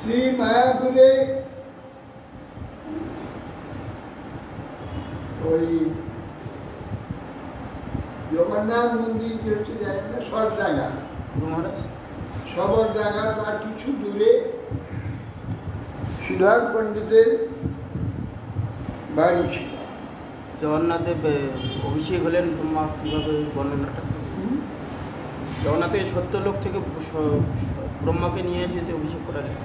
श्री माया মায়াপুরে ওই জগন্নাথ মন্দির কি হচ্ছে জানেন না, সরডাঙ্গা। সবরডাঙ্গা তার কিছু দূরে সুধার পণ্ডিতের বাড়ি ছিল। জগন্নাথদেব অভিষেক হলেন ব্রহ্মা, কীভাবে বর্ণনাটা? জগন্নাথের 70 লোক থেকে ব্রহ্মাকে নিয়ে এসে যে অভিষেক করালেন।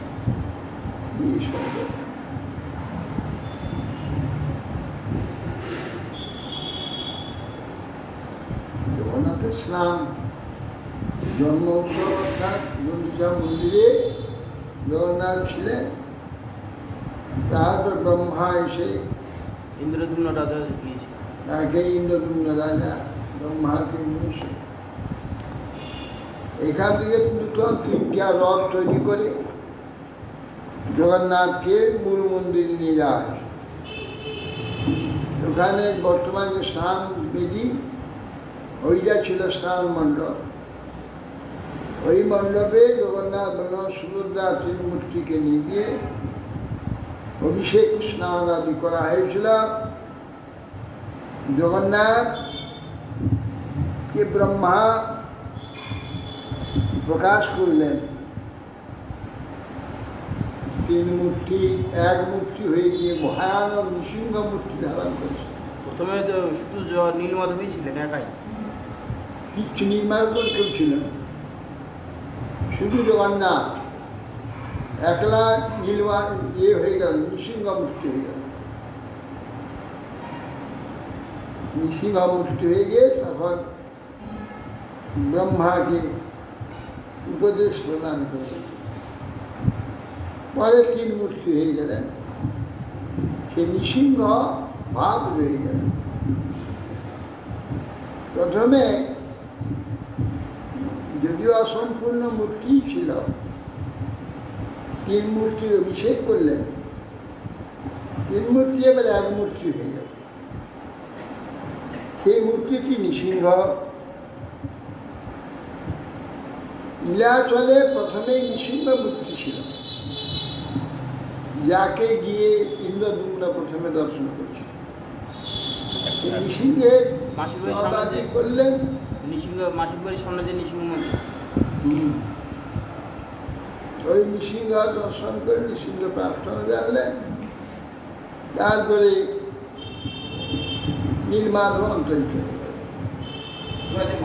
জগন্নাথের স্নান জন্ম উৎসব অর্থাৎ গুন্ডিচা মন্দিরে জগন্নাথ ছিলেন। তারপর ব্রহ্মা এসে ইন্দ্রদ্যুম্ন রাজা গিয়েছে, তাকে ইন্দ্রদ্যুম্ন রাজা ব্রহ্মাকে নিয়েছে। এখান থেকে নূতন 3টা রথ তৈরি করে জগন্নাথকে মূল মন্দিরে নিয়ে যাওয়া হয়। ওখানে বর্তমান যে স্নান বেদি, ওইটা ছিল স্নান মণ্ডপ। ওই মণ্ডপে জগন্নাথ বলরাম সুভদ্রা ত্রিমূর্তিকে নিয়ে গিয়ে অভিষেক স্নান আদি করা হয়েছিল। জগন্নাথকে ব্রহ্মা প্রকাশ করলেন, 3 মূর্তি এক মূর্তি হয়ে গিয়ে ভয়ানক নৃসিংহ মূর্তি ধারণ করেছে। প্রথমে তো শুধু নীলমাধবই ছিলেন একাই, কিচ্ছু নির্মাণ কেউ ছিল না, শুধু জগন্নাথ একলা নীলমা হয়ে গেল, নৃসিংহ মূর্তি হয়ে গেল। নৃসিংহ মূর্তি হয়ে গিয়ে তখন ব্রহ্মাকে উপদেশ প্রদান করলেন। পরে 3 মূর্তি হয়ে গেলেন, সে নৃসিংহ ভাব রয়ে গেলেন। প্রথমে যদিও অসম্পূর্ণ মূর্তি ছিল, 3 মূর্তির অভিষেক করলেন। 3 মূর্তি এবার 1 মূর্তি হয়ে গেল। সেই মূর্তিটি নৃসিংহ। লীলাচলে প্রথমেই নৃসিংহ মূর্তি ছিল, যাকে গিয়ে ইন্দ্রদ্যুম্ন প্রথমে দর্শন করছে। নৃসিংহের মাসিক করলেন, নৃসিংহ মাসিক বাড়ির সামনে যে নৃসিংহ মন্দির, ওই নৃসিংহ দর্শন করে নৃসিংহ প্রার্থনা জানলেন। তারপরে নীলমাধব অন্তরিত হয়ে গেল।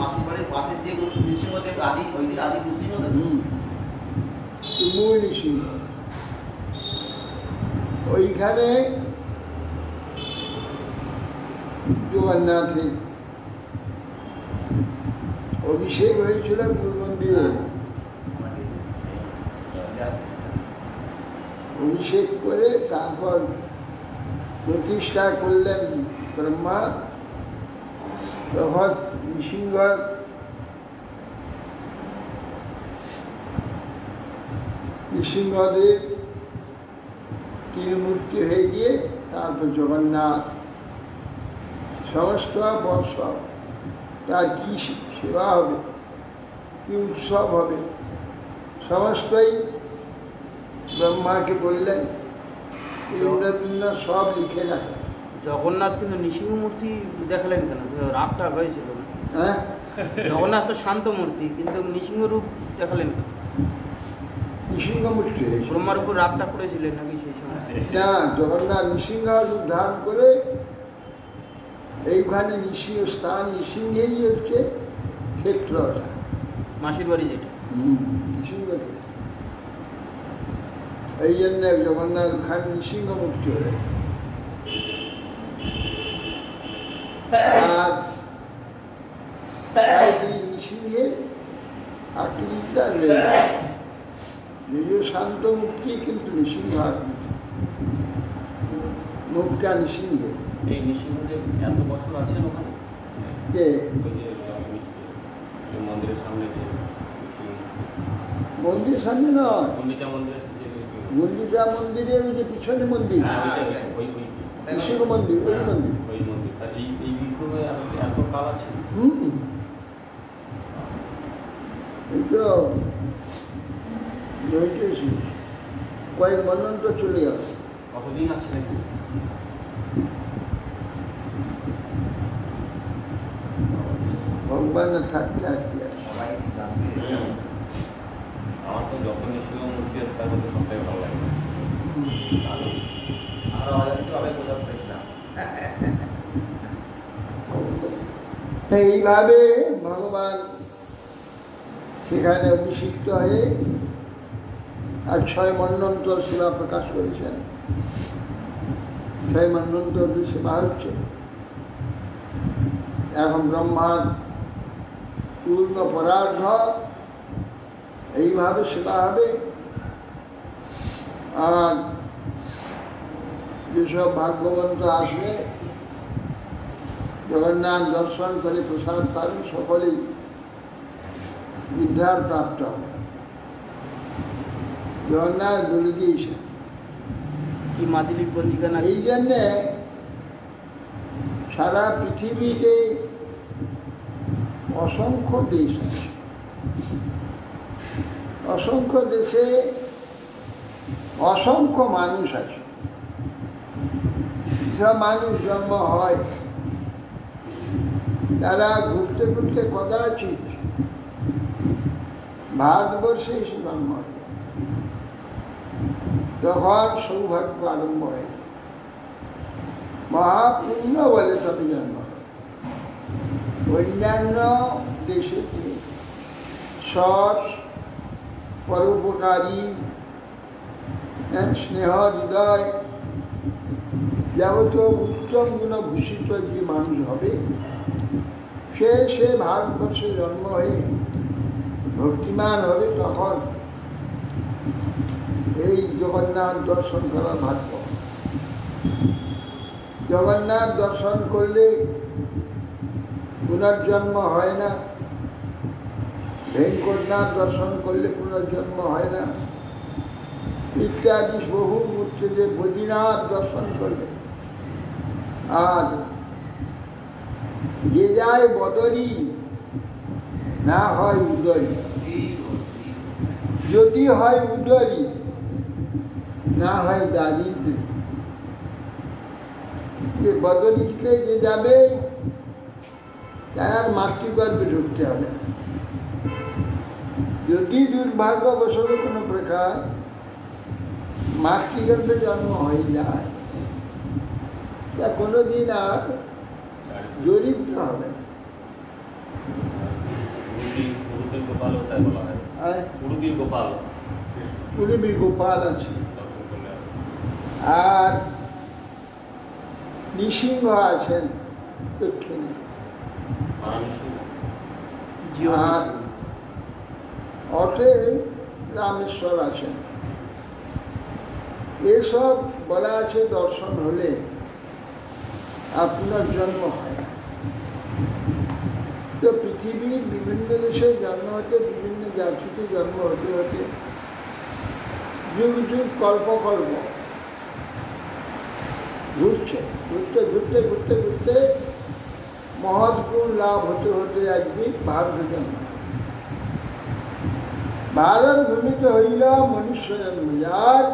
মাসিক বাড়ির পাশের যে নৃসিংহদেব আদি, ওইটি আদি নৃসিংহদেব, মূল নৃসিংহ। ওইখানে জগন্নাথের অভিষেক হয়েছিল মূল মন্দিরে। অভিষেক করে তারপর প্রতিষ্ঠা করলেন ব্রহ্মা। তখন নৃসিংহদেব 3 মূর্তি হয়ে গিয়ে তারপর জগন্নাথ সমস্ত বর্ষ তার কি সেবা হবে, কি উৎসব হবে, সমস্তই ব্রহ্মাকে বললেন। ইন্দ্রদ্যুম্ন সব লিখে রাখেন। জগন্নাথ কিন্তু নৃসিংহ মূর্তি দেখালেন কেন? রাগটা হয়েছিল না? হ্যাঁ, জগন্নাথ তো শান্ত মূর্তি, কিন্তু নৃসিংহ রূপ দেখালেন কেন? নৃসিংহ মূর্তি হয়েছে। ব্রহ্মার উপর রাগটা করেছিলেন নাকি সেই সময়? না, জগন্নাথ নৃসিংহ রূপ ধারণ করে এইখানে নৃসিংহ স্থান, নৃসিংহেরই হচ্ছে ক্ষেত্রটা, মাসির বাড়ি যেটা নৃসিংহ ক্ষেত্র। এই জন্য জগন্নাথ খান নৃসিংহ মূর্তি হয়ে। আর নৃসিংহের আকৃতিটা যদিও শান্ত মূর্তি, কিন্তু নৃসিংহ আকৃতি, মুখটা নৃসিংহের। এই নৃসিংহদেব এত বছর আছেন ওখানে? কে? মন্দিরের সামনে, মন্দির সামনে নয়, গুন্ডিচা মন্দির, গুন্ডিচা মন্দিরে ওই যে পিছনে মন্দির, নৃসিংহ মন্দির, ওই মন্দির। ওই মন্দির এই বিগ্রহে এত কাল আছে? এই তো কয়েক মন্বন্তর চলে গেল। কতদিন আছেন এখানে? ভগবানের থাকতে আর কি আছে। সবাই কি জানবে এটা? আমার তো যখন নিশ্চয় মূর্তি আছে তার মধ্যে সবটাই ভালো লাগে। ভালো। আমরা অজানিতভাবে প্রসাদ পেয়েছিলাম। এইভাবে ভগবান সেখানে অভিষিক্ত হয়ে আর 6 মন্বন্তর সেবা প্রকাশ করেছেন। 6 মন্বন্তর সেবা হচ্ছে। এখন ব্রহ্মার পূর্ণ পরার্ধ এইভাবে সেবা হবে। আর যেসব ভাগ্যবন্ত আসবে জগন্নাথ দর্শন করে প্রসাদ পাবেন, সকলেই উদ্ধার প্রাপ্ত হবে। জগন্নাথ বলে দিয়েছে। কি মাদিলী পঞ্জিকা না এই জন্যে সারা পৃথিবীতে অসংখ্য দেশ আছে। অসংখ্য দেশে অসংখ্য মানুষ আছে। সব মানুষ জন্ম হয়, তারা ঘুরতে ঘুরতে কদাচিৎ ভারতবর্ষে এসে জন্ম হয়। তখন সৌভাগ্য আরম্ভ হয়, মহাপুণ্য বলে তবে জন্ম হয়। অন্যান্য দেশে সৎ, পরোপকারী, স্নেহ হৃদয়, যাবতীয় উত্তম গুণভূষিত যে মানুষ হবে, সে ভারতবর্ষে জন্ম হয়ে ভক্তিমান হবে। তখন এই জগন্নাথ দর্শন করার ভাগ্য। জগন্নাথ দর্শন করলে পুনর্জন্ম হয় না, ভেঙ্কটনাথ দর্শন করলে পুনর্জন্ম হয় না, ইত্যাদি বহু মূর্তি যে বদ্রীনাথ দর্শন করবে। আর যে যায় বদরি, না হয় উদরি। যদি হয় উদরি, না হয় দারিদ্র। যে বদরিতে যে যাবে তার মাতৃগর্ভে ঢুকতে হবে। যদি দুর্ভাগ্যবশত কোনো প্রকার মাতৃগর্ভে জন্ম হয়ে যায়, তা কোনোদিন আর দরিদ্র হবে না। পুরুবীর গোপাল ওটাই বলা হয়। আর পুরুবীর গোপাল পুরুবীর গোপাল আছে, আর নৃসিংহ আছেন দক্ষিণে, আর অটে রামেশ্বর আছেন। এসব বলা আছে দর্শন হলে আপনার জন্ম হয়। তো পৃথিবীর বিভিন্ন দেশে জন্ম হতে, বিভিন্ন জাতিতে জন্ম হতে হতে যুগ যুগ কল্প কল্প ঘুরছে, ঘুরতে ঘুরতে ঘুরতে ঘুরতে মহৎ গুণ লাভ হতে হতে একদিন ভারত জন্ম। ভারত ভূমিতে হইল মনুষ্য জন্ম, যার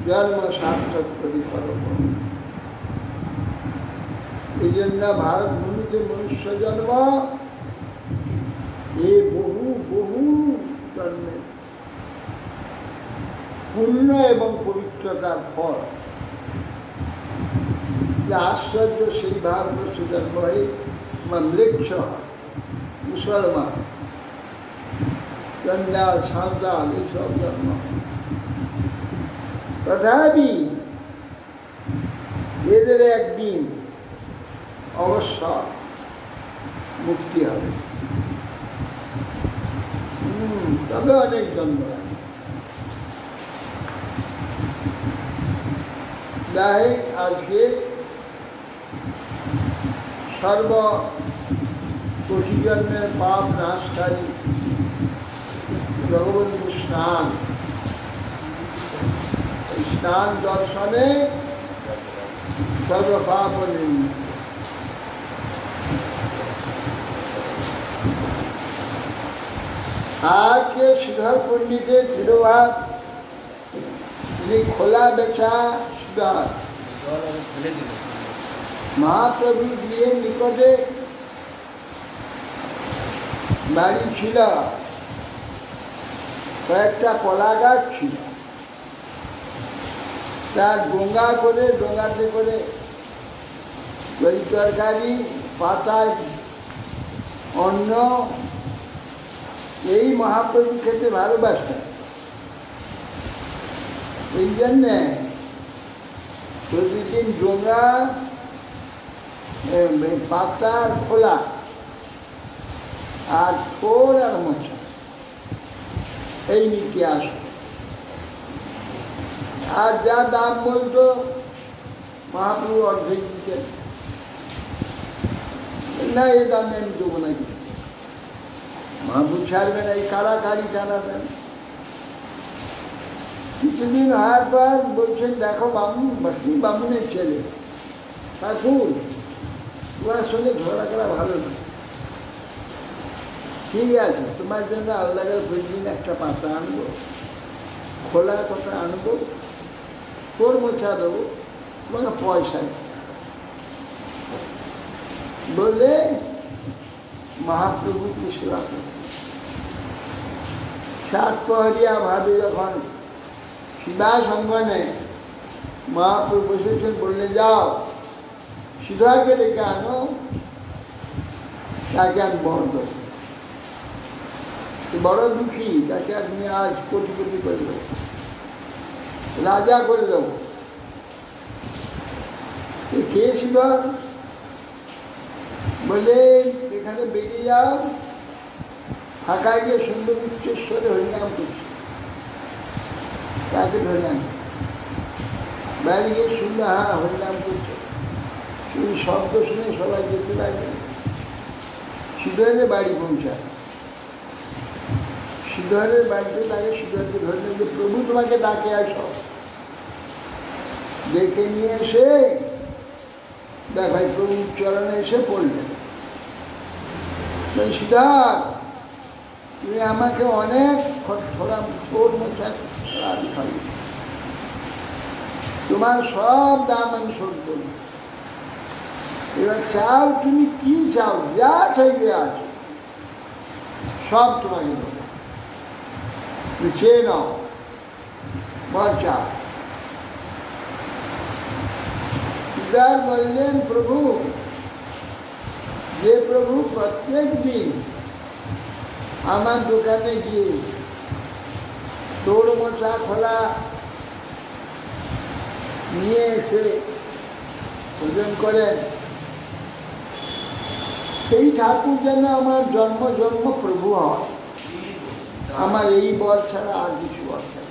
জন্ম সার্থক করি করব। এই জন্য ভারত ভূমিতে মনুষ্য জন্ম এ বহু বহু জন্মের পুণ্য এবং পবিত্রতার ফল। আশ্চর্য সেই ভারতবর্ষে জন্ম হয়ে মৃক্ষ, মুসলমান, চন্ডাল, সাঁওতাল এইসব জন্ম। তথাপি এদের একদিন অবশ্য মুক্তি হবে। তবে অনেক জন্ম লাগে। যাই আজকে সর্বকোটি জন্মের পাপ নাশকারী জগবন্ধু স্নান, স্নান দর্শনে সর্বপাপ নির্মূল। আজকে শ্রীধর পণ্ডিতের তিরোভাব তিনি খোলা বেচা সুদার ফেলে দিল। মহাপ্রভু গিয়ে নিকটে বাড়ি ছিল, কয়েকটা কলা গাছ ছিল, তার ডোঙাতে করে ওই তরকারি, পাতায় অন্ন, এই মহাপ্রভু খেতে ভালোবাসতেন। এই জন্যে প্রতিদিন ডোঙা, পাতার খোলা আর ফোর আর মোছা এই নীতি আসে। আর যা দাম বলতো মহাপ্রভু অর্ধেক দিতেন, না এই দামে আমি দেবো না কিছু। মহাপ্রভু ছাড়বেন, এই কাড়াকাড়ি টানাবেন। কিছুদিন হওয়ার পর বলছেন, দেখো বামুন, বামুনের ছেলে ঠাকুর, তোমার সঙ্গে ঝগড়া করা ভালো না। ঠিক আছে, তোমার জন্য আলাদা করে প্রতিদিন একটা পাতা আনবো, খোলা কথা আনবো, তোর মোছা দেবো, তোমাকে পয়সা বলে মহাপ্রভুকে সেবা করে। সাত প্রহরিয়া ভাবে যখন সীতা সঙ্গনে মহাপ্রভু বসেছেন, বললে যাও সীতাকে ডেকে আনো, তাকে আমি বড় দেবো, বড় দুঃখী, তাকে আপনি আজ কোটি কোটি করে দেবো, রাজা করে দেবো। কে ছিল বলে, এখানে বেরিয়ে যাও, ফাঁকায় গিয়ে সুন্দর উচ্চেশ্বরে হরিনাম করছে, তাকে ধরে আনো। বাইরে গিয়ে সুন্দর হরিনাম করছে, সেই শব্দ শুনে সবাই যেতে লাগে। সিদ্ধহরের বাড়ি পৌঁছায়, সিদ্ধহরের বাড়িতে তাকে সিদ্ধহরকে ধরে নিয়ে যে প্রভু তোমাকে ডাকে আসো। ডেকে নিয়ে এসে দেখায় প্রভু চরণে এসে পড়লেন, সিদ্ধার্থ তুমি আমাকে অনেক তোমার সব দাম আমি শোধ করব। এবার চাও তুমি কি চাও, যা চাইবে আছে সব তোমাকে দেবো, তুমি চেয়ে নাও, বল চাও। সিদ্ধার্থ বললেন, প্রভু, যে প্রভু প্রত্যেক দিন আমার দোকানে গিয়ে তোর মোছা খোলা নিয়ে এসে ভোজন করেন, সেই ঠাকুর যেন আমার জন্ম জন্ম প্রভু হয়। আমার এই বল ছাড়া আর কিছু আছে।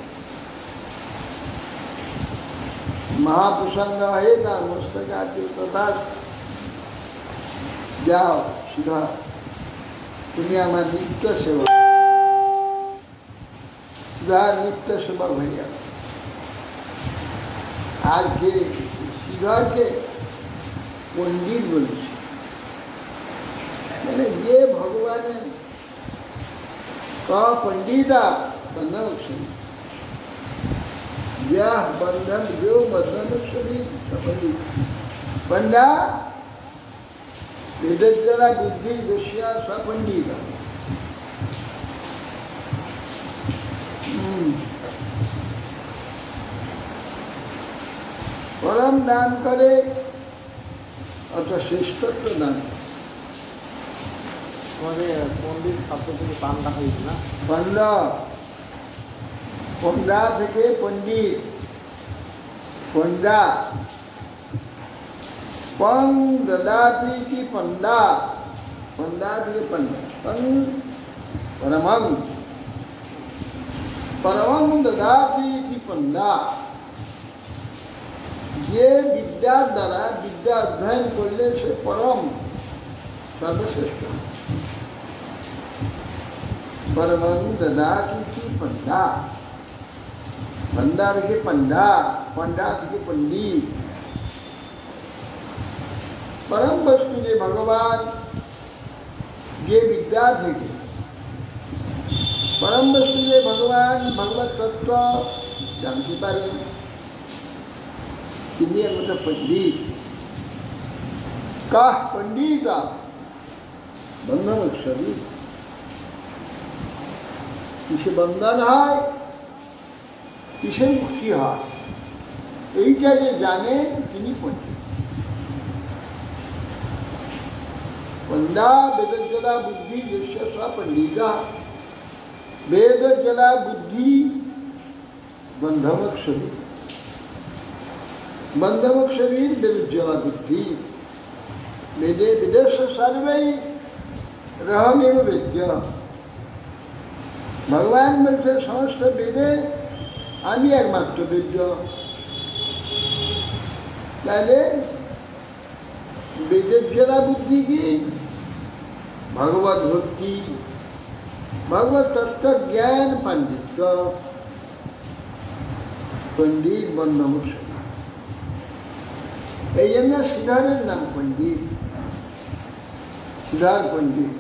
মহাপ্রসন্ন হয়ে তার মস্তকে তথা যাও সুধা, তুমি আমার নিত্য সেবা, সুধার নিত্য সেবা হয়ে গেল। আজকে সুধাকে পণ্ডিত বলেছে, মানে যে ভগবানের पंडिता बंधन यह बंधन जो बंधन पंडा विदग्धरा बुद्धि दृश्या सपंडिता परम दान करे अथवा श्रेष्ठत्व दान पंडित शब्द থেকে পান্ডা হয়েছে না, पंडा पंडा থেকে पंडित पंडा पं ददाति की पंडा पंडा থেকে पंडा पं परमं परमं ददाति की पंडा যে বিদ্যা দ্বারা বিদ্যা অধ্যয়ন করলে সে পরম সর্বশ্রেষ্ঠ। परमं ददाति की पंडा पंडा থেকে पंडा पंडा থেকে पंडित परम वस्तु যে भगवान যে विद्या থেকে परम वस्तु যে भगवान भगवत तत्व জানতে পারেন তিনি একটা পণ্ডিত। কাহ পণ্ডিত বন্ধন অক্ষরী, কিসে বন্ধন হয়, কিসে মুক্তি হয়, এইটা যে জানেন তিনি পণ্ডিত। পণ্ডা বেদজ্জলা বুদ্ধি যস্য স পণ্ডিতা, বেদজ্জলা বুদ্ধি বন্ধমক্ষরী, बंधमुक्षवीर बेदज्जला बुद्धि, वेदे वेदस्य सर्वै रहमेव वेद्य। भगवान बोलते समस्त वेदे आमी एकमात्र वेद्य। তাহলে বেদজ্জলা বুদ্ধি কি? ভগবত ভক্তি, ভগবত তত্ত্ব জ্ঞান, পাণ্ডিত্য, পণ্ডিত বন্ধমুক্ষী। এই জন্য শ্রীধরের নাম পণ্ডিত, শ্রীধর পণ্ডিত।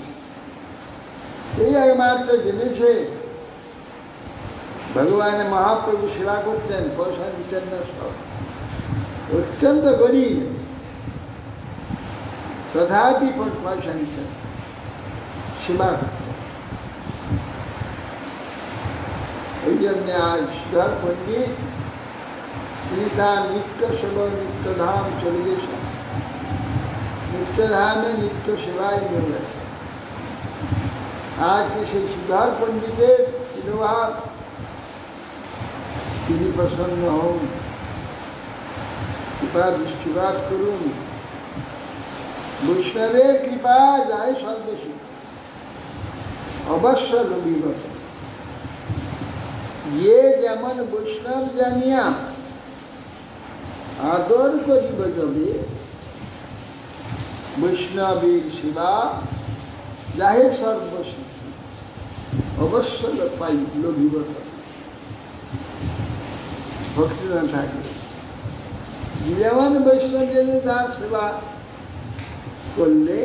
এই একমাত্র জেনেছে ভগবান মহাপ্রভু সেবা করতেন, পয়সা দিতেন না, সব অত্যন্ত গরিব, তথাপি পয়সা নিতেন, সেবা করতেন। এই জন্য আজ শ্রীধর পণ্ডিত তিনি তার নিত্য সেবা নিত্য ধাম চলে গেছেন, নিত্য ধামে নিত্য সেবায় মিলে। আজকে সেই শ্রীধর পণ্ডিতের তিরোভাব তিনি প্রসন্ন হন, কৃপা দৃষ্টিপাত করুন। বৈষ্ণবের কৃপা যায় সর্বসুখ, অবশ্য লভিবত। যে যেমন বৈষ্ণব জানিয়া আদর করিব যবে, বৈষ্ণবের সেবা যাহে সর্বসিদ্ধি, অবশ্য পাই লভিবত। ভক্তি না থাকলে যেমন বৈষ্ণব জেনে তার সেবা করলে,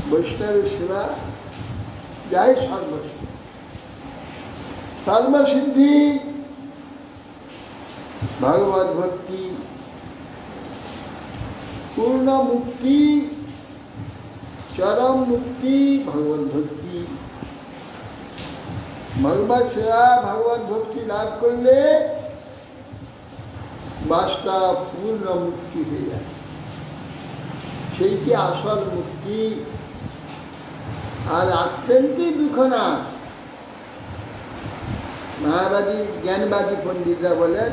বৈষ্ণবের সেবা যাই সর্বসিদ্ধি। সর্বসিদ্ধি ভগবত ভক্তি, পূর্ণ মুক্তি, চরম মুক্তি ভগবত ভক্তি। ভগবত সেবা ভগবত ভক্তি লাভ করলে বাস্তব পূর্ণ মুক্তি হয়ে যায়, সেইটি আসল মুক্তি। আর আত্যন্তিক দুঃখ না। মায়াবাদী জ্ঞানবাদী পণ্ডিতরা বলেন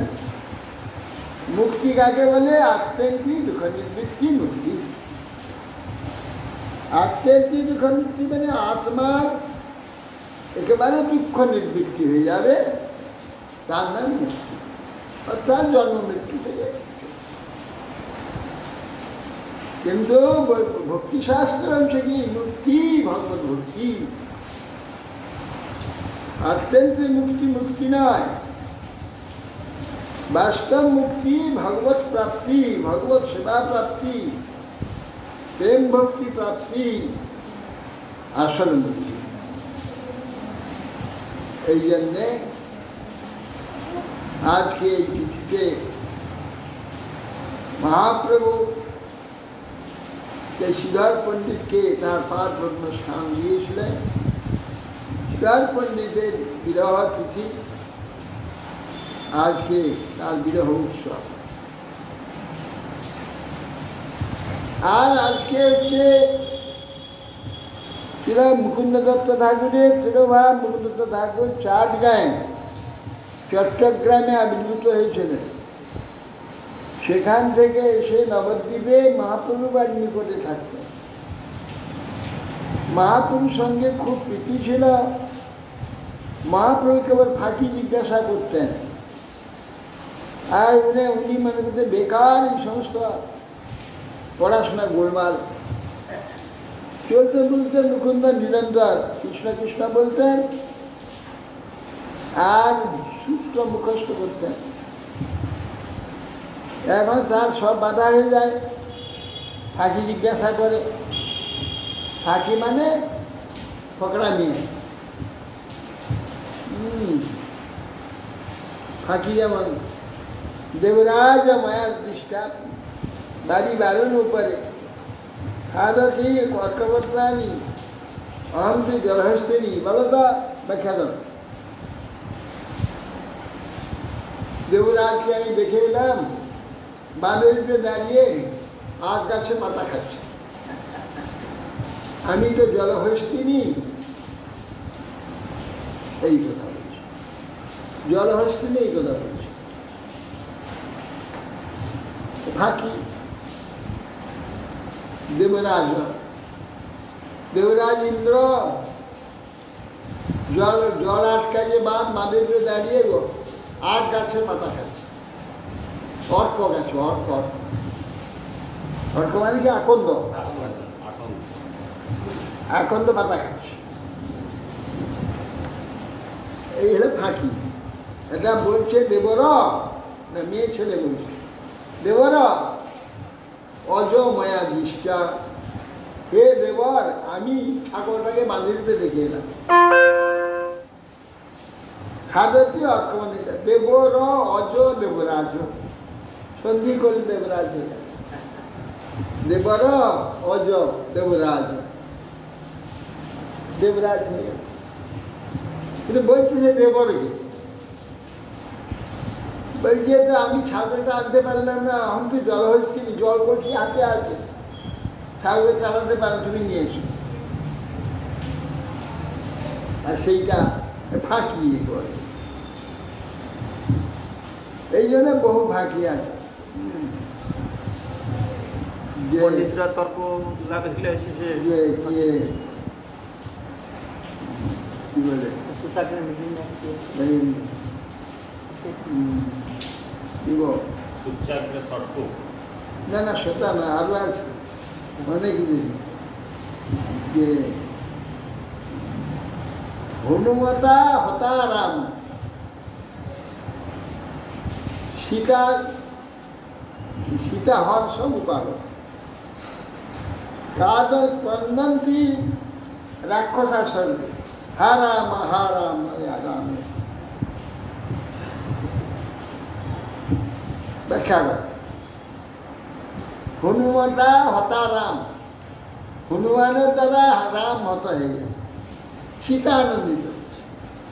মুক্তি কাকে বলে? আত্যন্তিক দুঃখ নিবৃত্তি মুক্তি। আত্যন্তিক দুঃখ মুক্তি মানে আত্মার একেবারে দুঃখ নিবৃত্তি হয়ে যাবে, তার নাম মুক্তি, অর্থাৎ জন্ম মৃত্যু থেকে। কিন্তু ভক্তিশাস্ত্র হচ্ছে কি? মুক্তি ভগবত ভক্তি। আত্যন্তিক মুক্তি মুক্তি নয়, বাস্তব মুক্তি ভগবত প্রাপ্তি, ভগবত সেবা প্রাপ্তি, প্রেম ভক্তি প্রাপ্তি, আসল মুক্তি। এই জন্যে আজকে এই চিঠিতে মহাপ্রভু শ্রীধর পণ্ডিতকে তার পাদ পদ্ম স্থান দিয়েছিলেন। শ্রীধর পণ্ডিতের বিরহ তিথি, আজকে তার বিরহ উৎসব। আর আজকে হচ্ছে মুকুন্দ দত্ত ঠাকুরের তিরোভাব। মুকুন্দ দত্ত ঠাকুর চাটগাঁয়ে চট্টগ্রামে আবির্ভূত হয়েছিলেন। সেখান থেকে এসে নবদ্বীপে মহাপ্রভু বাড়ির নিকটে থাকতেন। মহাপ্রভুর সঙ্গে খুব প্রীতি ছিল। মহাপ্রভু কেবল ফাঁকি জিজ্ঞাসা করতেন, আর উনি মনে করতেন বেকার এই সমস্ত পড়াশোনা গোলমাল। চলতে বলতে মুকুন্দ নিরন্তর কৃষ্ণ কৃষ্ণ বলতেন আর সূত্র মুখস্থ করতেন। এখন তার সব বাধা হয়ে যায়, ফাঁকি জিজ্ঞাসা করে। ফাঁকি মানে পকড়া মেয়ে। ফাঁকি যেমন দেবরাজ মায়ার দৃষ্টা বাড়ি বারণ উপরে খাদতি কর্কবত্রাণী অহম তুই জলহস্তিনী বলো তো ব্যাখ্যা করো। দেবরাজকে আমি দেখে এলাম বাঁদরিতে দাঁড়িয়ে আগ গাছে পাতা খাচ্ছে, আমি তো জলহস্তিনী, এই কথা বলছি, জলহস্তিনী এই কথা বলছি। ফাঁকি দেবরাজ, দেবরাজ ইন্দ্র জল জল আটকাইয়ে বাঁদরিতে দাঁড়িয়ে গো আগ গাছে পাতা খাচ্ছে, অর্ক গাছে, অর্ক অর্ক অর্ক মানে কি আকন্দ, আকন্দ পাতা খাচ্ছে। এই হলো ফাঁকি। এটা বলছে দেবর, না মেয়ে ছেলে বলছে, দেবর অজ মায়া দৃষ্টা, হে দেবর আমি ঠাকুরটাকে বাঁধরিতে দেখে এলাম। খাদতি অর্কমণিতা দেবর অজ দেবরাজ, সন্ধি করি দেবরাজ, দেবর অজ দেবরাজ, দেবরাজ হয়ে গেল। কিন্তু বলছি যে দেবরকে বলছি তো আমি ছাগলটা আনতে পারলাম না, আমি তো জল হচ্ছি, জল করছি হাতে আছে, ছাগল চালাতে পারো, তুমি নিয়ে এসো। আর সেইটা ফাঁকি করে, এই জন্য বহু ফাঁকি আছে। পণ্ডিতরা তর্ক লাগলে শেষে কি বলে না না সেটা না, আরো আছে অনেক যে হনুমতা হতারাম সীতা, সীতা হর্ষ উপাল কাদর স্পন্দন্তি রাক্ষসা সর্বে হারাম হারাম রাম। ব্যাখ্যা কর, হনুমতা হতারাম, হনুমানের দ্বারা রাম হত হয়ে গেছে, সীতা আনন্দিত,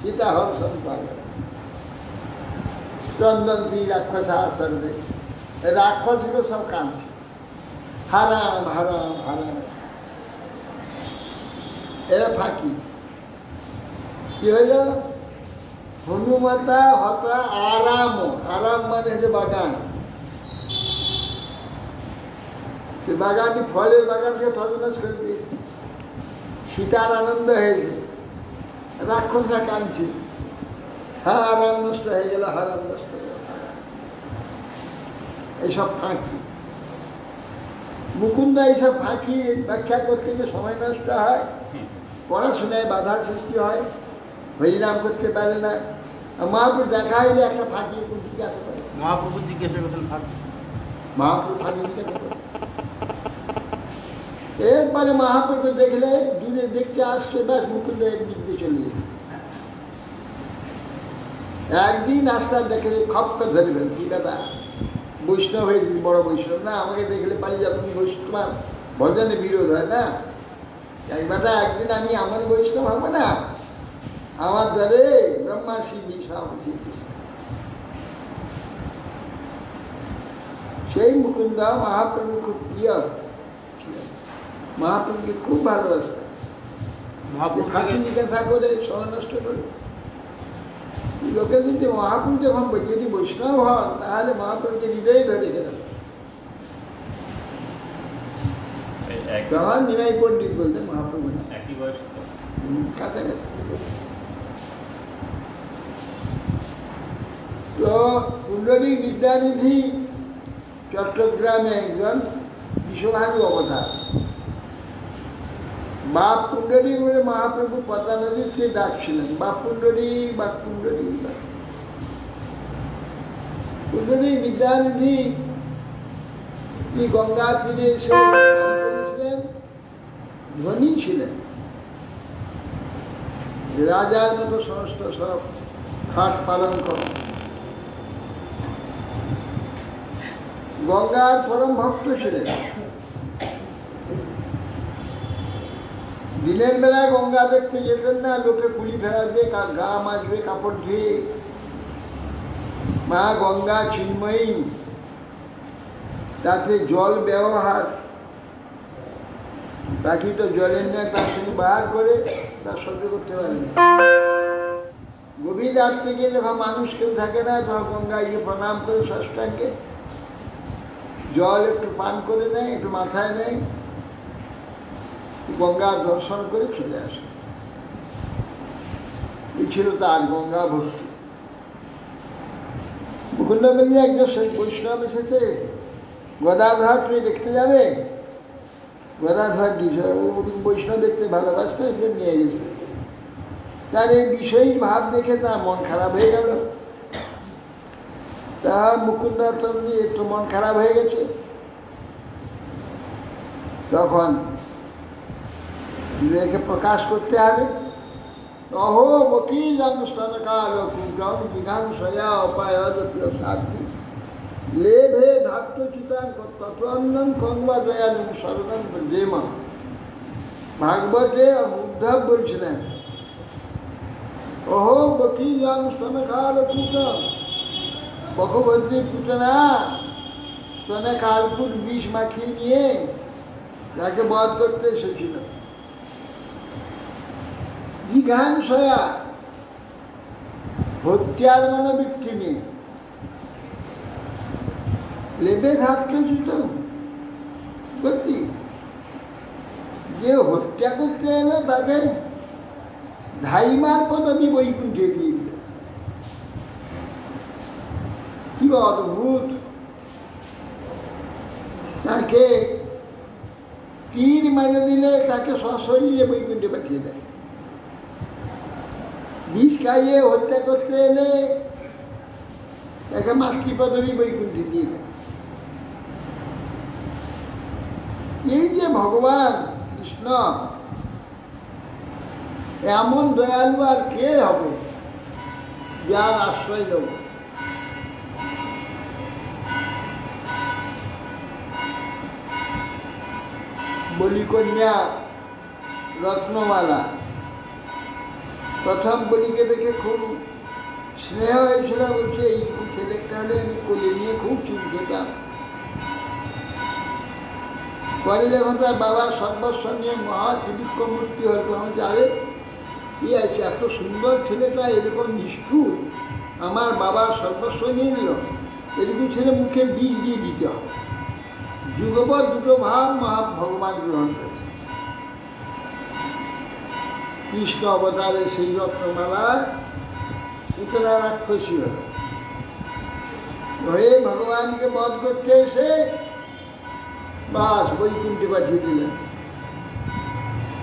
সীতা হর্ষণ পাল চন্দন্তি রাক্ষসা সর্বে, রাক্ষসগুলো সব কাঁদছে, হারাম হারাম হারাম। এরা ফাঁকি। কি হইল? হনুমতা হতা আরাম, আরাম মানে হচ্ছে বাগান, বাগানটি ফলের বাগানকে তছনছ করে দিয়েছে, সীতার আনন্দ হয়েছে, রাক্ষসা কাঁদছে, হ্যাঁ আরাম নষ্ট হয়ে গেল, হারাম নষ্ট হয়ে গেল। এইসব ফাঁকি। মুকুন্দ এইসব ফাঁকি ব্যাখ্যা করতে গিয়ে সময় নষ্ট হয়, পড়াশোনায় বাধা সৃষ্টি হয়, হরিনাম করতে পারে না। মহাপুর দেখা হইলে একটা ফাঁকি জিজ্ঞাসা করে, মহাপ্রভু জিজ্ঞাসা করতেন ফাঁকি, মহাপুর ফাঁকি জিজ্ঞাসা করে। এরপরে মহাপুরকে দেখলে দূরে দেখতে আসছে, ব্যাস মুকুন্দ একদিক দিয়ে চলে যেত। একদিন রাস্তায় দেখলে খপ্পে ধরে ফেল, কি দাদা বৈষ্ণব হয়েছিস, বড় বৈষ্ণব না, আমাকে দেখলে পালিয়ে যাবো, বৈষ্ণব ভজনে বিরোধ হয় না। একবারটা একদিন আমি আমার বৈষ্ণব হবো না, আমার ধরে ব্রহ্মা শিবী সব শিবী। সেই মুকুন্দ মহাপ্রভু খুব প্রিয়, মহাপ্রভুকে খুব ভালোবাসতেন। ফাঁকি জিজ্ঞাসা করে সময় নষ্ট করে লোকে যদি মহাপ্রভু যখন যদি বৈষ্ণব হন, তাহলে মহাপ্রভুকে হৃদয়ে ধরে গেলেন। তখন নিমাই পণ্ডিত বলতেন মহাপ্রভু না, কাছাকাছি। তো কুণ্ডলী বিদ্যানিধি চট্টগ্রামে একজন বিশ্বভানু অবতার, বাপ কুণ্ডলী বলে মহাপ্রভু পদ্মা নদীর সে ডাকছিলেন, বাপ কুণ্ডলী বাপ কুণ্ডলী। কুণ্ডলী বিদ্যানিধি কি গঙ্গা তীরে এসে করেছিলেন, ধনী ছিলেন, রাজার মতো সমস্ত সব খাট পালন করেন, গঙ্গার পরম ভক্ত ছিলেন। দিনের বেলায় গঙ্গা দেখতে যেতেন না, লোকে কুলি ফেরাবে, গা মাজবে কাপড় ধুয়ে। মা গঙ্গা চিন্ময়ী, তাতে জল ব্যবহার প্রাকৃত জলের নেয়, তার সঙ্গে বার করে তার সহ্য করতে পারেন। গভীর রাত্রে গিয়ে যখন মানুষ কেউ থাকে না, তখন গঙ্গায় গিয়ে প্রণাম করে ষষ্ঠাঙ্গে জল একটু পান করে নেয়, একটু মাথায় নেয়, গঙ্গা দর্শন করে চলে আসে। এই ছিল তার গঙ্গা ভক্তি। মুকুন্দ মিলিয়ে একজন বৈষ্ণব এসেছে, গদাধর তুমি দেখতে যাবে? গদাধর বৈষ্ণব দেখতে ভালোবাসতে নিয়ে গেছে। তার এই বিষয়ী ভাব দেখে তার মন খারাপ হয়ে গেল। তা মুকুন্দ তুমি একটু মন খারাপ হয়ে গেছে। তখন বিবেকে প্রকাশ করতে হবে। অহো বকিজাং স্তনকাল কুগ্রং জিঘাংসয়া উপায়সাধ্বী লেভে ধাত্রচিতাং তত্ত্বন্নং কংবা দয়ালুং শরণং ব্রজেম। ভাগবতে উদ্ধব বলছিলেন, অহো বকিজাং স্তনকাল কুগ্রং, বকবন্দি পুতনা স্তনে কালকুট বিষ মাখিয়ে নিয়ে যাকে বধ করতে এসেছিল। জিঘাংসয়া, হত্যার মনোবৃত্তি নিয়ে। লেবে ধাত্রচিত গতি, যে হত্যা করতে এলো তাকে ধাইমার পদবি বৈকুণ্ঠে দিয়ে দিল। কি অদ্ভুত! তাকে তীর মেরে দিলে তাকে সশরীরে বৈকুণ্ঠে পাঠিয়ে দেয়। বিষ খাইয়ে হত্যা করতে এলে তাকে মাতৃ পদবি বৈকুণ্ঠে দিয়ে দেয়। এই যে ভগবান কৃষ্ণ, এমন দয়ালু আর কে হবে যার আশ্রয় দেব? বলিকন্যা রত্নমালা প্রথম বলিকে দেখে খুব স্নেহ হয়েছিল, বলছে এইটুকু ছেলেটা হলে আমি কোলে নিয়ে খুব চুল খেতাম। পরে যখন তার বাবার সর্বস্ব নিয়ে মহাত্রিবিক্ষ মূর্তি হল, তখন যাবে কি আছে, এত সুন্দর ছেলেটা এরকম নিষ্ঠুর, আমার বাবার সর্বস্ব নিয়ে নিল, এরকম ছেলে মুখে বীজ দিয়ে দিতে হবে। যুগপৎ দুটো ভাব ভগবান গ্রহণ করে। কৃষ্ণ অবতারে সেই রত্নমালার পুতনা রাক্ষসী হয়ে ভগবানকে বধ করতে এসে বাস বৈকুণ্ঠে পাঠিয়ে দিলেন।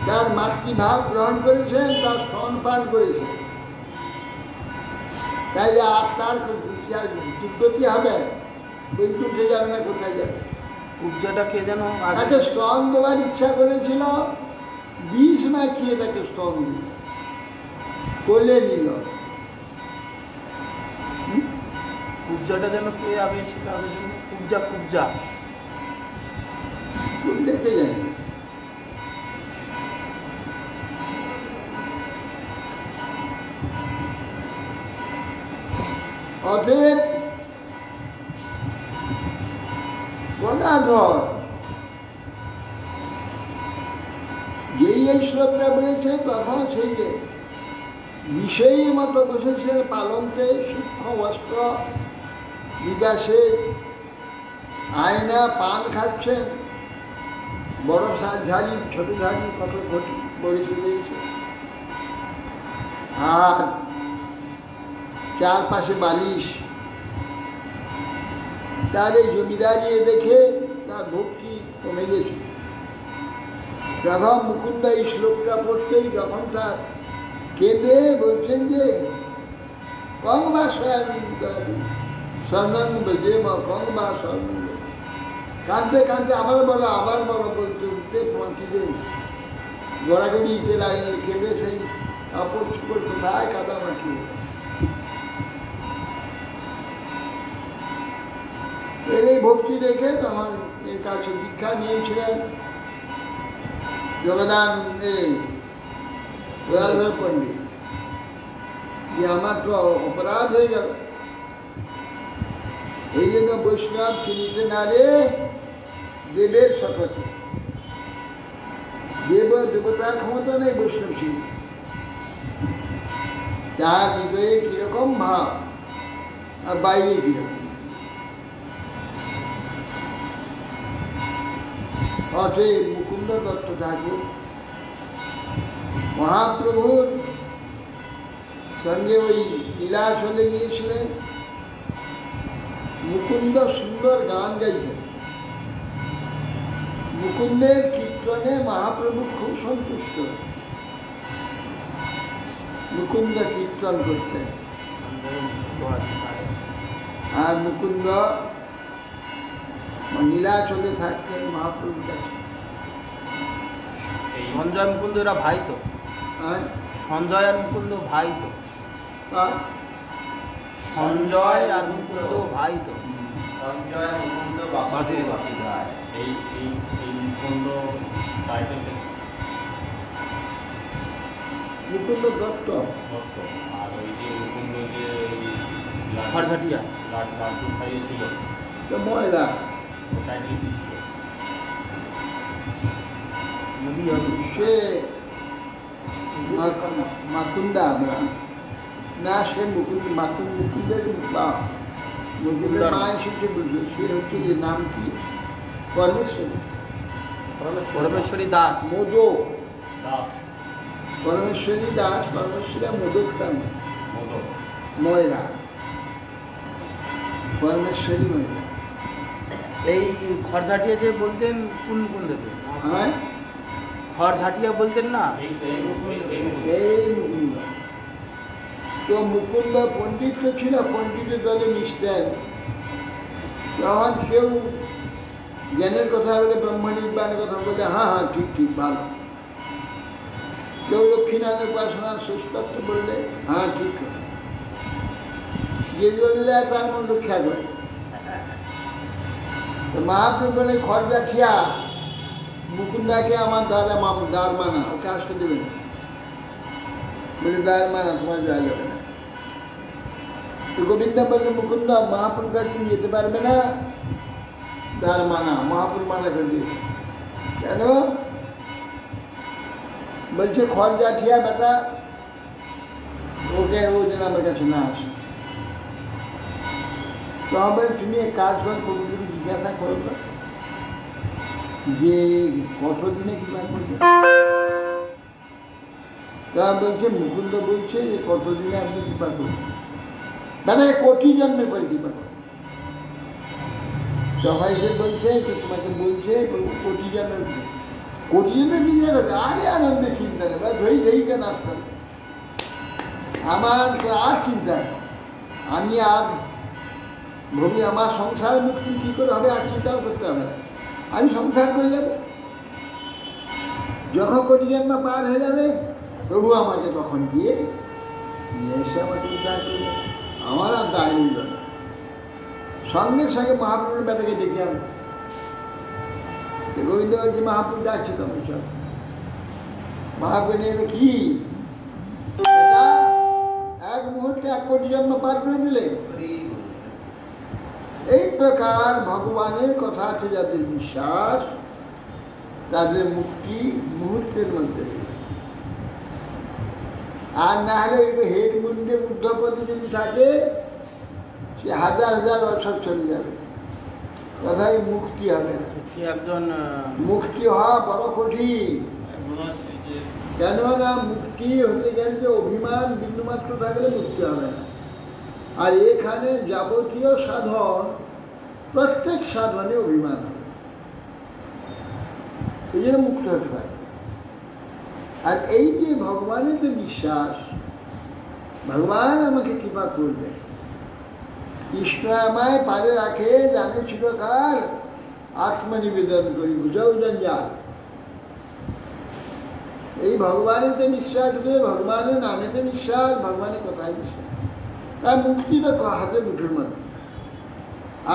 যার মাতৃভাব গ্রহণ করেছেন, তার স্তন পান করেছেন, তাই আর তার দুর্গতি হবে, বৈকুণ্ঠে যাবে না, কোথায় যাবে? উপজাটা কে যেন তাকে স্তন দেওয়ার ইচ্ছা করেছিল, বিষ মাখিয়ে তাকে স্তন দিল, কোলে নিল। উপজাটা যেন কে আগে ছিল, কুবজা কুবজা দেখতে যায়নি। অতএব গদাধর যেই এই শ্লোকটা বলেছে, তখন সেই যে বিষয়ী মতো বসেছে পালনকে, সূক্ষ্ম বস্ত্র বিকাশে আয়না পান খাচ্ছেন, বড় ঝাড়ি ছোট ঝাড়ি কত ঘটি বড়ি চলেছে, আর চারপাশে বালিশ। তার এই জমিদারি দেখে তার ভক্তি কমে গেছে। যখন মুকুন্দ এই শ্লোকটা পড়তেই যখন তার কেঁদে বলছেন যে কংবা স্বর্ণাঙ্গ যে কংবা স্বর্ণাঙ্গ, কাঁদতে কাঁদতে আবার বলো বলতে উঠতে পৌঁছিতে গড়াগড়ি দিতে লাগলে, কেঁদে সেই কাপড় চুপড় কোথায় কাদা মাখিয়ে। এই ভক্তি দেখে তখন এর কাছে দীক্ষা নিয়েছিলেন জগদান গদাধর পণ্ডিত, যে আমার তো অপরাধ হয়ে গেল, এই জন্য বৈষ্ণব চিনিতে না রে দেবের শপথে। দেবতার ক্ষমতা নেই বৈষ্ণব চিনি, তার হৃদয়ে কিরকম ভাব আর বাইরে কিরকম। অতএব মুকুন্দ দত্ত ঠাকুর মহাপ্রভুর সঙ্গে ওই লীলা চলে গিয়েছিলেন। মুকুন্দ সুন্দর গান গাইতেন, মুকুন্দের কীর্তনে মহাপ্রভু খুব সন্তুষ্ট, মুকুন্দ কীর্তন করতেন। আর মুকুন্দ লীলা চলে থাকতেন মহাপ্রভুর কাছে। সঞ্জয় মুকুন্দ এরা ভাই তো, সঞ্জয় আর মুকুন্দ ভাই তো, সঞ্জয় আর মুকুন্দ ভাই তো। সঞ্জয় মুকুন্দ বাসুদেব রায়। এই মুকুন্দ টাইটেলটা মুকুন্দ দত্ত। আর ওই যে মুকুন্দ যে খড়ঝাটিয়া লাড্ডু খাইয়েছিল ময়লা ও টাইটেল কি ছিল? সে মাকুন্দা না, সে মুকুন্দের মুকুন্দের মা এসেছে বুঝলো, সে হচ্ছে যে নাম কি পরমেশ্বরী, পরমেশ্বরী দাস, মোদক দাস, পরমেশ্বরী দাস, পরমেশ্বরী মোদক নাম মোদক, ময়রা, পরমেশ্বরী ময়রা। এই খড়ঝাটিয়া যে বলতেন কোন মুকুন্দকে? হ্যাঁ, খড়ঝাটিয়া বলতেন না, এই মুকুন্দ। তো মুকুন্দ পণ্ডিত তো ছিল, পণ্ডিতের দলে মিশতেন। তখন কেউ জ্ঞানের কথা বলে, ব্রহ্মনির্বাণের কথা বলে, হ্যাঁ হ্যাঁ ঠিক ঠিক ভালো। কেউ লক্ষ্মীনাথের উপাসনা শ্রেষ্ঠত্ব বললে, হ্যাঁ ঠিক, যে বলে যায় তার মধ্যে রক্ষা করে। তো মহাপ্রভু বলে খড়জাঠিয়া মুকুন্দাকে আমার দাঁড় মানা, ওকে আসতে দেবে না, বলে দাঁড় মানা, তোমার যাওয়া যাবে না। তো গোবিন্দ বললে মুকুন্দ মহাপ্রভুর কাছে যেতে পারবে না, দাঁড় মানা। মহাপ্রভু মানা করে দিয়েছে। কেন? বলছে খড়জাঠিয়া বেটা, ওকে ও যেন আমার কাছে না আসে। তবে তুমি এক কাজ কর, প্রভুকে জিজ্ঞাসা করো যে কতদিনে কৃপা করবে। তা বলছে মুকুন্দ বলছে যে কতদিনে আপনি কৃপা করবেন, দাদা কোটি জন্মে পরে কৃপা করবেন। সবাই যে বলছে তোমাকে বলছে কোটি জন্মের, কোটি জন্মে নিয়ে যাবে। আরে আনন্দে চিন্তা নেই, ধরি ধরিকে নাচ করে আমার আর চিন্তা নেই। আমি আর ভবি আমার সংসার মুক্তি কী করে হবে আর চিন্তাও করতে হবে না, আমি সংসার করে যাব। যখন কোটি জন্ম পার হয়ে যাবে প্রভু আমাকে তখন গিয়ে নিয়ে এসে আমাকে উদ্ধার করবে, আমার আর দায় নিল না। সঙ্গে সঙ্গে মহাপ্রভুর বেটাকে ডেকে আনবে। গোবিন্দ বলছে মহাপ্রভু ডাকছে তোমার সব। মহাপ্রভু নিয়ে কি এক মুহূর্তে 1 কোটি জন্ম পার করে দিলে। এই প্রকার ভগবানের কথা আছে যাদের বিশ্বাস, তাদের মুক্তি মুহূর্তের মধ্যে। আর না হলে হেড মুন্ডে ঊর্ধ্বপতি যদি থাকে, সে 1000 বছর চলে যাবে, তথাপি মুক্তি হবে না। একজন মুক্তি হওয়া বড় কঠিন। কেননা মুক্তি হতে গেলে যে অভিমান বিন্দুমাত্র থাকলে মুক্তি হবে না। আর এখানে যাবতীয় সাধন, প্রত্যেক সাধনে অভিমান হবে, এই জন্য মুক্ত হতে পারে। আর এই যে ভগবানের যে বিশ্বাস, ভগবান আমাকে কৃপা করবে, কৃষ্ণ আমায় পারে রাখে, জানে ছিল কার আত্মনিবেদন করি, বুঝাও জঞ্জাল। এই ভগবানেতে বিশ্বাস করে, ভগবানের নামেতে বিশ্বাস, ভগবানের কথায় বিশ্বাস, তার মুক্তিটা হাতে মুঠোর মধ্যে।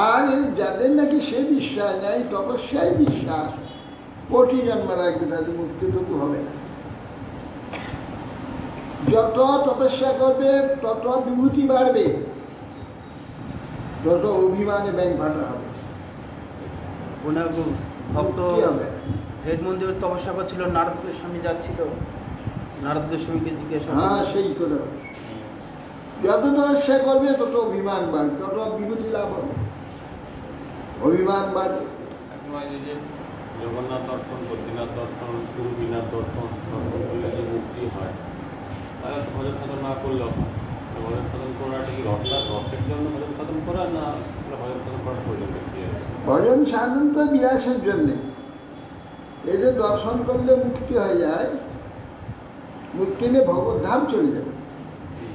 আর এই যাদের নাকি সে বিশ্বাস নেই, তপস্যায় বিশ্বাস, কোটি জন্ম রাখবে, তাদের মুক্তিটুকু হবে না। যত তপস্যা করবে তত বিভূতি বাড়বে, তত অভিমানে ব্যাংক ভাটা হবে, ওনার ভক্ত মুক্তি হবে। হেড মন্দিরে তপস্যা করছিল, নারদ গোস্বামী যাচ্ছিল, নারদ গোস্বামীকে জিজ্ঞাসা হ্যাঁ, করলো। সেই কথা। যত তপস্যা করবে তত অভিমান বাড়বে, তত বিভূতি লাভ হবে, অভিমান বাড়বে। একসময় যে জগন্নাথ দর্শন, বদ্রীনাথ দর্শন, গুরুবিনাথ দর্শন করলে যে মুক্তি হয়, তারা ভজন সাধন না করলেও হয়। ভজন সাধন করাটা কি রথের জন্য ভজন সাধন করা, না ভজন সাধন করার প্রয়োজন ব্যক্তি আছে? ভজন সাধন তো বিলাসের জন্যে, এদের দর্শন করলে মুক্তি হয়ে যায়, মুক্তি নিয়ে ভগবত ধাম চলে যাবে,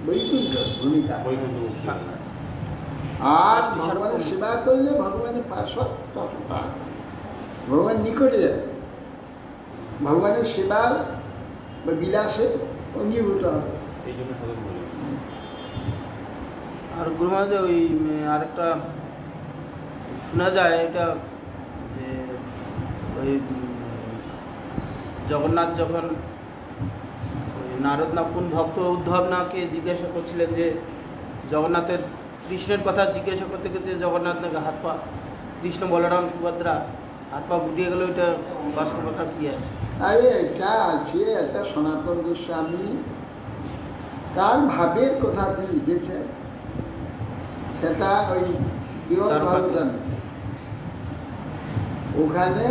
বৈকুণ্ঠ ভূমিকা। বৈকুণ্ঠ মুক্তি হয়। আর ভগবানের সেবা করলে ভগবানের পার্শ্বদ তৎপর, ভগবান নিকটে যাবে, ভগবানের সেবার বা বিলাসে অঙ্গীভূত হবে। এই জন্য সাধন বলি। আর গুরু মহারাজ ওই আরেকটা শোনা যায়, এটা যে ওই জগন্নাথ যখন নারদ না কোন ভক্ত উদ্ধব নাকে জিজ্ঞাসা করছিলেন যে জগন্নাথের কৃষ্ণের কথা জিজ্ঞাসা করতে করতে জগন্নাথ নাকি হাত পা, কৃষ্ণ বলরাম সুভদ্রা হাত পা গুটিয়ে গেল, এটা বাস্তবতা কি আছে? আরে এটা আছে, একটা সনাতন গোস্বামী তার ভাবের কথা তিনি লিখেছেন, সেটা ওই ভাগবতাম, ওখানে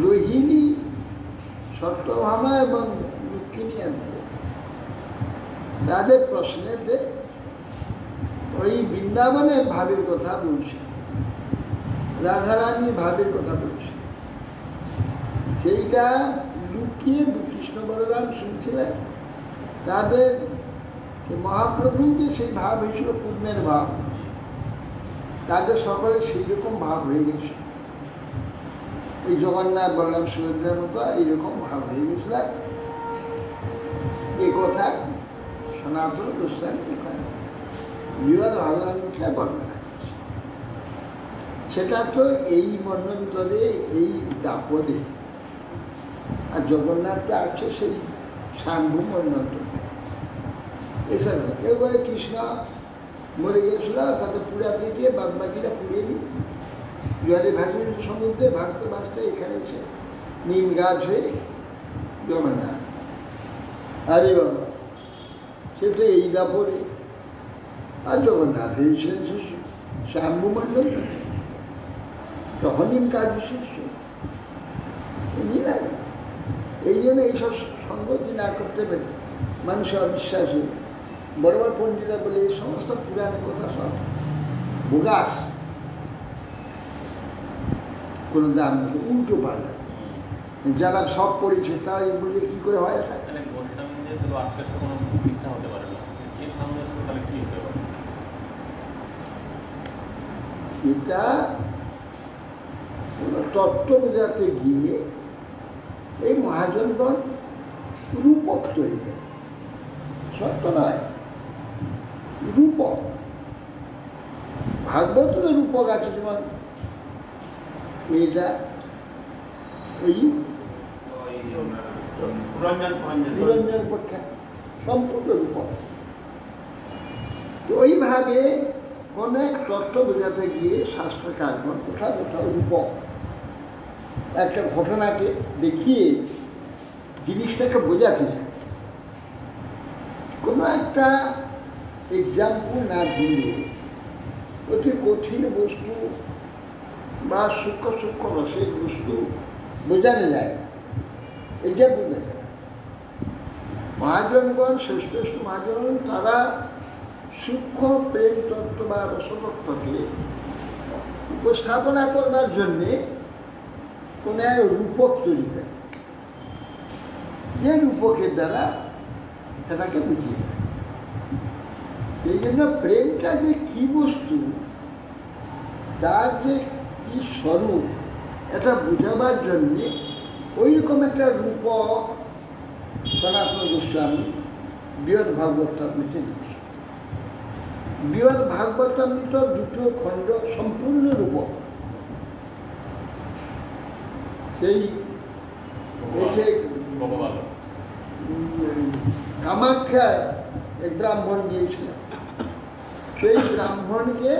রোহিণী, সত্যভামা এবং লক্ষ্মী আছে, তাদের প্রশ্নেতে ওই বৃন্দাবনের ভাবের কথা বলছে, রাধারানীর ভাবের কথা বলছে, সেইটা লুকিয়ে কৃষ্ণ বলরাম শুনছিলেন, তাদের মহাপ্রভুকে সেই ভাব হয়েছিল পূর্ণের ভাব, তাদের সকলে সেই রকম ভাব হয়ে গেছে, এই জগন্নাথ বলরাম সুভদ্রার মতো এইরকম ভাব হয়ে গেছিল। এ কথা সনাতন গোস্বামী এখানে বিবাদ ভগবান মুখে বর্ণনা করছে। সেটা তো এই মন্বন্তরে, এই দাপদে, আর জগন্নাথটা আছে সেই স্বয়ম্ভু মন্বন্তরে। এসব কেউ বলে কৃষ্ণ মরে গেছিল, তাতে পুরাতে গিয়ে বাদ বাকিরা পুড়িয়ে দিই, জলে ভাসিয়ে সমুদ্রে ভাসতে ভাসতে এখানে এসে নিম গাছ হয়ে জগন্নাথ। আরে বাবা, সে তো এই দাপরে, আর জগন্নাথ হয়েছিলেন স্বয়ম্ভু মণ্ডল, তখন নিম কাজ বিশিষ্ট। এই জন্য এইসব সঙ্গতি না করতে পারে মানুষের অবিশ্বাসী। বড় বড় পণ্ডিতরা বলে এই সমস্ত পুরাণ কথা সব বোগাস, কোনো দাম নেই, উল্টো পাল্টা। যারা সব পড়েছে তারা বলে কী করে হয় এটা? এটা তত্ত্ব বোঝাতে গিয়ে এই মহাজনগণ রূপক তৈরি করে, সত্য নয়, রূপক। ভাগবত রূপক আছে, যেমন এটা ওই নিরঞ্জন পক্ষা সম্পূর্ণ রূপক। তো ওইভাবে কোন এক তত্ত্ব বোঝাতে গিয়ে শাস্ত্রকারগণ কোথাও কোথাও রূপক একটা ঘটনাকে দেখিয়ে জিনিসটাকে বোঝাতে চায়। কোনো একটা এক্সাম্পল না দিলে অতি কঠিন বস্তু বা সূক্ষ্ম সূক্ষ্ম রসের বস্তু বোঝানো যায় না, এক্সাম্পল দেখা। মহাজনগণ, শ্রেষ্ঠ মহাজনগণ, তারা সূক্ষ্ম প্রেম তত্ত্ব বা রসতত্ত্বকে উপস্থাপনা করবার জন্যে কোন এক রূপক তৈরি করে, যে রূপকের দ্বারা সেটাকে বুঝিয়ে দেয়। এই জন্য প্রেমটা যে কি বস্তু, তার যে কি স্বরূপ, এটা বোঝাবার জন্যে ওই রকম একটা রূপক সনাতন গোস্বামী বৃহৎ ভাগবত বুঝতে দিচ্ছে। বৃহৎ ভাগবতামৃত দুটো খণ্ড সম্পূর্ণ রূপক। সেই এসে কামাখ্যায় এক ব্রাহ্মণ গিয়েছিলেন, সেই ব্রাহ্মণকে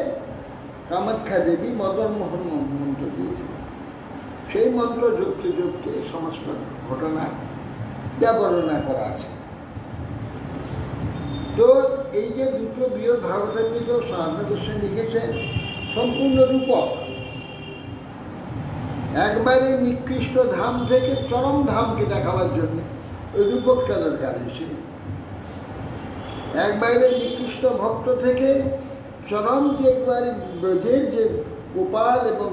কামাখ্যা দেবী মদন মোহন মন্ত্র দিয়েছিলেন। সেই মন্ত্র যুক্তে যুক্তে সমস্ত ঘটনা বর্ণনা করা আছে। তো এই যে দুটো বৃহৎ ভাগবতামৃত সনাতন গোস্বামী লিখেছেন সম্পূর্ণ রূপক, একবারে নিকৃষ্ট ধাম থেকে চরম ধামকে দেখাবার জন্য ওই রূপকটা দরকার হয়েছিল। একবারে নিকৃষ্ট ভক্ত থেকে চরম যে একবারে ব্রজের যে গোপাল এবং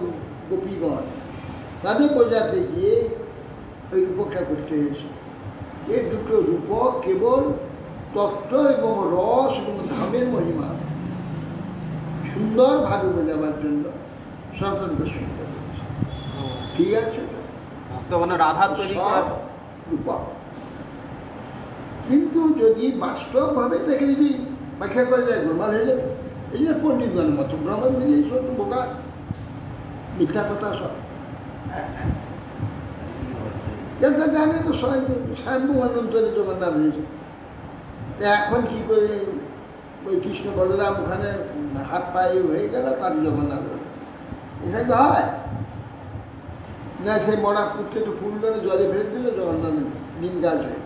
গোপীগণ তাদের বোঝাতে গিয়ে ওই রূপকটা করতে হয়েছে। এই দুটো রূপক কেবল তত্ত্ব এবং রস এবং ধামের মহিমা সুন্দরভাবে বোঝাবার জন্য সনাতন গোস্বামী করেছে। ঠিক আছে, তখন রাধা তৈরি করা রূপক। কিন্তু যদি বাস্তবভাবে তাকে যদি ব্যাখ্যা করা যায় গোলমাল হয়ে যাবে। এই যে পণ্ডিতগণের মতো ব্রাহ্মণ মিলিয়ে সব বোকা মিথ্যা কথা সব এটা জানে তো স্বয়ম্ভু অনন্তরে জগন্নাথ হয়েছে। এখন কি করে ওই কৃষ্ণ বলরাম ওখানে হাত পায়ে হয়ে গেল তার জগন্নাথ এটা কি হয় না? সেই মরা পুত্রে তো ফুল ধরে জলে ফেলে দিল জগন্নাথ নিম গাছ হয়ে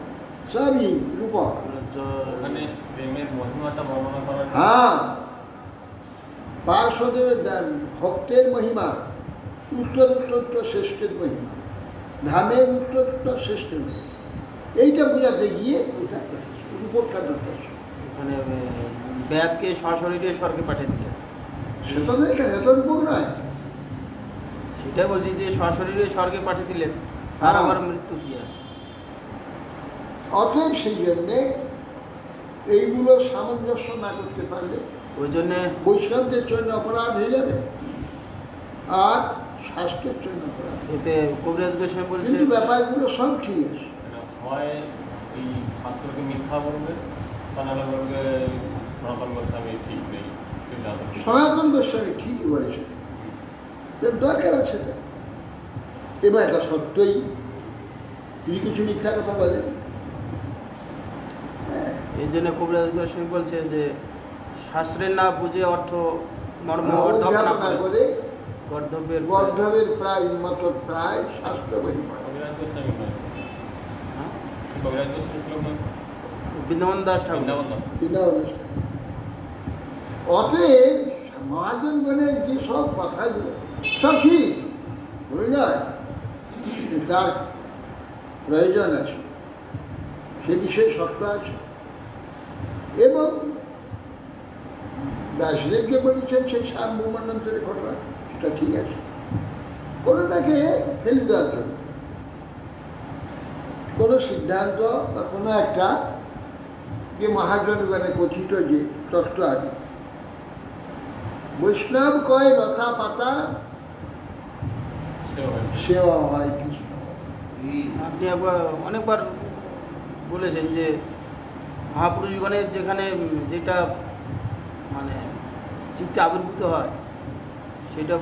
সবই রূপক। হ্যাঁ, পার্শ্বদেবের ভক্তের মহিমা উত্তর উত্তর শ্রেষ্ঠের মহিমা, ধামের উত্তর শ্রেষ্ঠের মহিমা, এইটা বোঝাতে গিয়ে ওটা রূপকটা দরকার। মানে ব্যাদকে সশরীরে স্বর্গে পাঠিয়ে দিলে সেটা তো এটা এত রূপক নয়। সেটাই বলছি যে সশরীরে স্বর্গে পাঠিয়ে দিলেন, তার আবার মৃত্যু কি আছে? অতএব সেই জন্যে এইগুলো সামঞ্জস্য না করতে পারলে ওই জন্যে বৈষ্ণবদের জন্য অপরাধ হয়ে যাবে আর শাস্ত্রের জন্য অপরাধ। এতে কবিরাজ গোস্বামী বলছে কিন্তু ব্যাপারগুলো সব ঠিক আছে। হয় এই শাস্ত্রকে মিথ্যা বলবে, তা নাহলে বলবে সনাতন গোস্বামী ঠিক নেই। সনাতন গোস্বামী ঠিকই বলেছে, দরকার আছে। এবার এটা সত্যই তিনি কিছু মিথ্যা কথা বলেন। এই জন্য কবিরাজ গোস্বামী বলছে যে শাস্ত্রের না বুঝে অর্থ মর্ম অধ্যাপনা করে গর্ধবের গর্ধবের প্রায় মতো প্রায় শাস্ত্র মহিমা। কবিরাজ গোস্বামী নয়, কবিরাজ গোস্বামী শ্লোক নয়, বৃন্দাবন দাস ঠাকুর। অতএব মহাজনগণের যে সব কথাগুলো সব ঠিক বুঝলেন, তার প্রয়োজন আছে, সে বিষয়ে সত্য আছে। এবং দাসদেবকে বলেছেন সেই সার্বভৌমানন্তরের ঘটনা, সেটা ঠিক আছে। কোনোটাকে ফেলে দেওয়ার জন্য কোনো সিদ্ধান্ত বা কোনো একটা যে মহাজনগণে কথিত যে তত্ত্ব আছে, বৈষ্ণব কয় লতা পাতা সেবা হয় কৃষ্ণ। আপনি একবার অনেকবার বলেছেন যে মহাপুরুষগণের যেখানে যেটা মানে চিত্তে আবির্ভূত হয় সেটা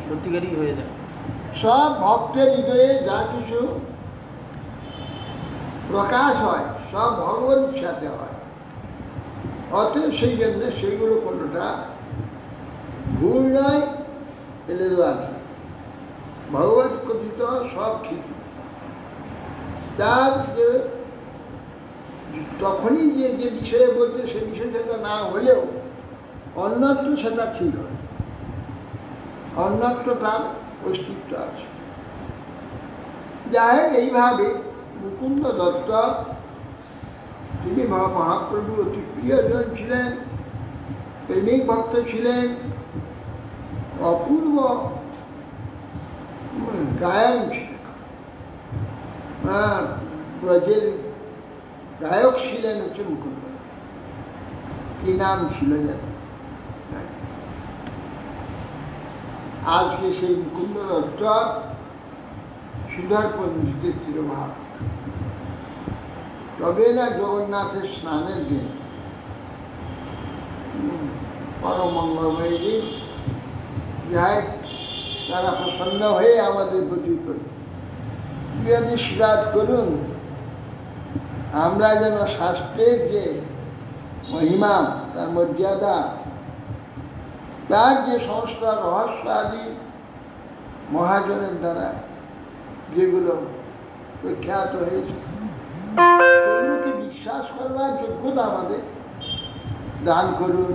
সত্যিকারই হয়ে যায়। সব ভক্তের হৃদয়ে যা কিছু প্রকাশ হয় সব ভগবত ইচ্ছাতে হয়। অতএব সেই জন্য সেইগুলো কোনোটা ভুল নয়, ফেলে দেওয়া নয়। ভগবত কথিত সব ঠিক। তার যে তখনই যে যে বিষয়ে বলতে সে বিষয় সেটা না হলেও অন্যত্র সেটা ঠিক হয়, অন্যত্র তার অস্তিত্ব আছে। যাই হোক, এইভাবে মুকুন্দ দত্ত তিনি মহাপ্রভুর অতি প্রিয়জন ছিলেন, প্রেমিক ভক্ত ছিলেন, অপূর্ব গায়ন ছিলেন, ব্রজের গায়ক ছিলেন হচ্ছে মুকুন্দ। কি নাম ছিল যেন, আজকে সেই মুকুন্দ দত্ত সুধার পণ্ডিতের তিরোভাব। তবে না জগন্নাথের স্নানের দিন পরম মঙ্গলময় দিন। যাই তারা প্রসন্ন হয়ে আমাদের প্রতি আশীর্বাদ করুন, আমরা যেন শাস্ত্রের যে মহিমা, তার মর্যাদা, তার যে সমস্ত রহস্য আদি মহাজনের দ্বারা যেগুলো প্রখ্যাত হয়েছে, সেগুলোকে বিশ্বাস করবার যোগ্যতা আমাদের দান করুন।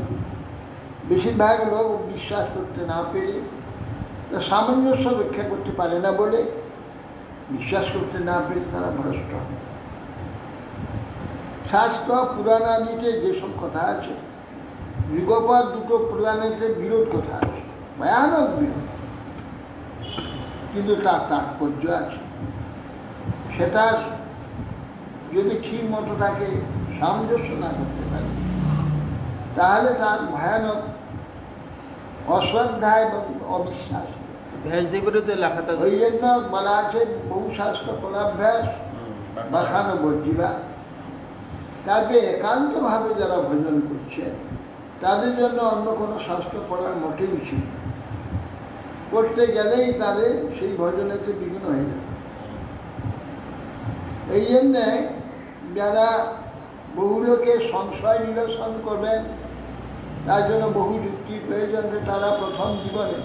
বেশিরভাগ লোক বিশ্বাস করতে না পেরে, সামঞ্জস্য রক্ষা করতে পারে না বলে, বিশ্বাস করতে না পেরে তারা ভ্রষ্ট। শাস্ত্র পুরাণ আদিতে যেসব কথা আছে, যুগপৎ দুটো পুরাণেতে বিরোধ কথা আছে, ভয়ানক বিরোধ, কিন্তু তার তাৎপর্য আছে। সেটা যদি ঠিক মতো তাকে সামঞ্জস্য না করতে পারে, তাহলে তার ভয়ানক অশ্রদ্ধা এবং অবিশ্বাস। ব্যাসদেবেরও তো লেখা থাকে, ওই জন্য বলা আছে বহু শাস্ত্র ফলাভ্যাস বাখানো বর্জিবা। তাকে একান্তভাবে যারা ভজন করছে, তাদের জন্য অন্য কোনো শাস্ত্র পড়ার মোটেই উচিত। করতে গেলেই তাদের সেই ভজনেতে বিঘ্ন হয়ে যাবে। এই জন্যে যারা বহু লোকে সংশয় নিরসন করবেন, তার জন্য বহু যুক্তির প্রয়োজন। তারা প্রথম জীবনে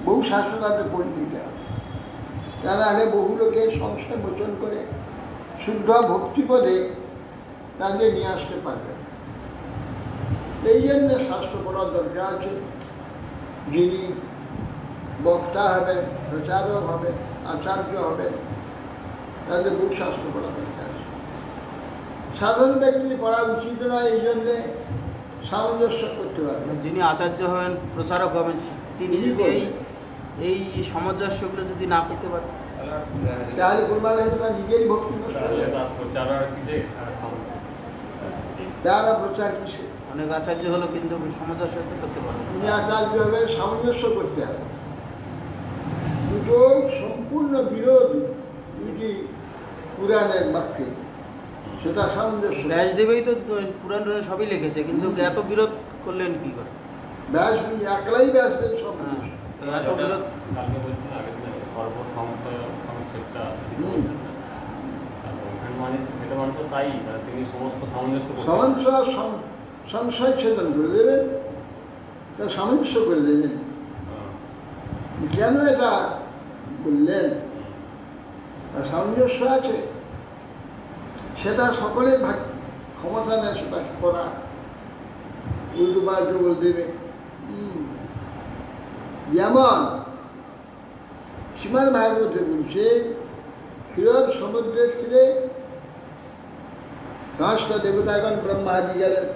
বহু শাস্ত্র তাদের পড়ে দিতে হবে, তারা আগে বহু লোকের সংশয় মোচন করে শুদ্ধ ভক্তিপদে তাদের নিয়ে আসতে পারবে। এই জন্য শাস্ত্র পড়ার দরকার আছে। যিনি বক্তা হবেন, প্রচারক হবেন, আচার্য হবেন, তাদের বহু শাস্ত্র পড়া দরকার আছে। সাধারণ ব্যক্তি পড়া উচিত নয়, এই জন্যে সামঞ্জস্য করতে পারবেন। যিনি আচার্য হবেন, প্রচারক হবেন, তিনি যদি এই সামঞ্জস্যগুলো যদি না করতে পারেন, তাহলে কোরবান তার নিজেরই ভক্তি নষ্ট হয়ে যাবে। তারা প্রচার কিসে? অনেক আচার্য হলো কিন্তু সামঞ্জস্য করতে পারেন। তিনি আচার্য হবে, সামঞ্জস্য করতে হবে। দুটো সম্পূর্ণ বিরোধ দুটি পুরাণের বাক্যে, সেটা সামঞ্জস্য। ব্যাসদেবই তো পুরাণ টুরাণ সবই লিখেছে, কিন্তু এত বিরোধ করলেন কি করে? ব্যাস একলাই ব্যাসদেব সব। এত বিরোধ সংশয় ছেদন করে দেবেন, তা সামঞ্জস্য করে দেবেন। কেন এটা বললেন? সামঞ্জস্য আছে, সেটা সকলের ক্ষমতা নেই সেটা করা। উল্টো পাল্টো বলে দেবে। যেমন শ্রীমদ্ ভাগবতে বলছে, ক্ষীরদ সমুদ্রের তীরে সমস্ত দেবতাগণ ব্রহ্মাদি গেলেন,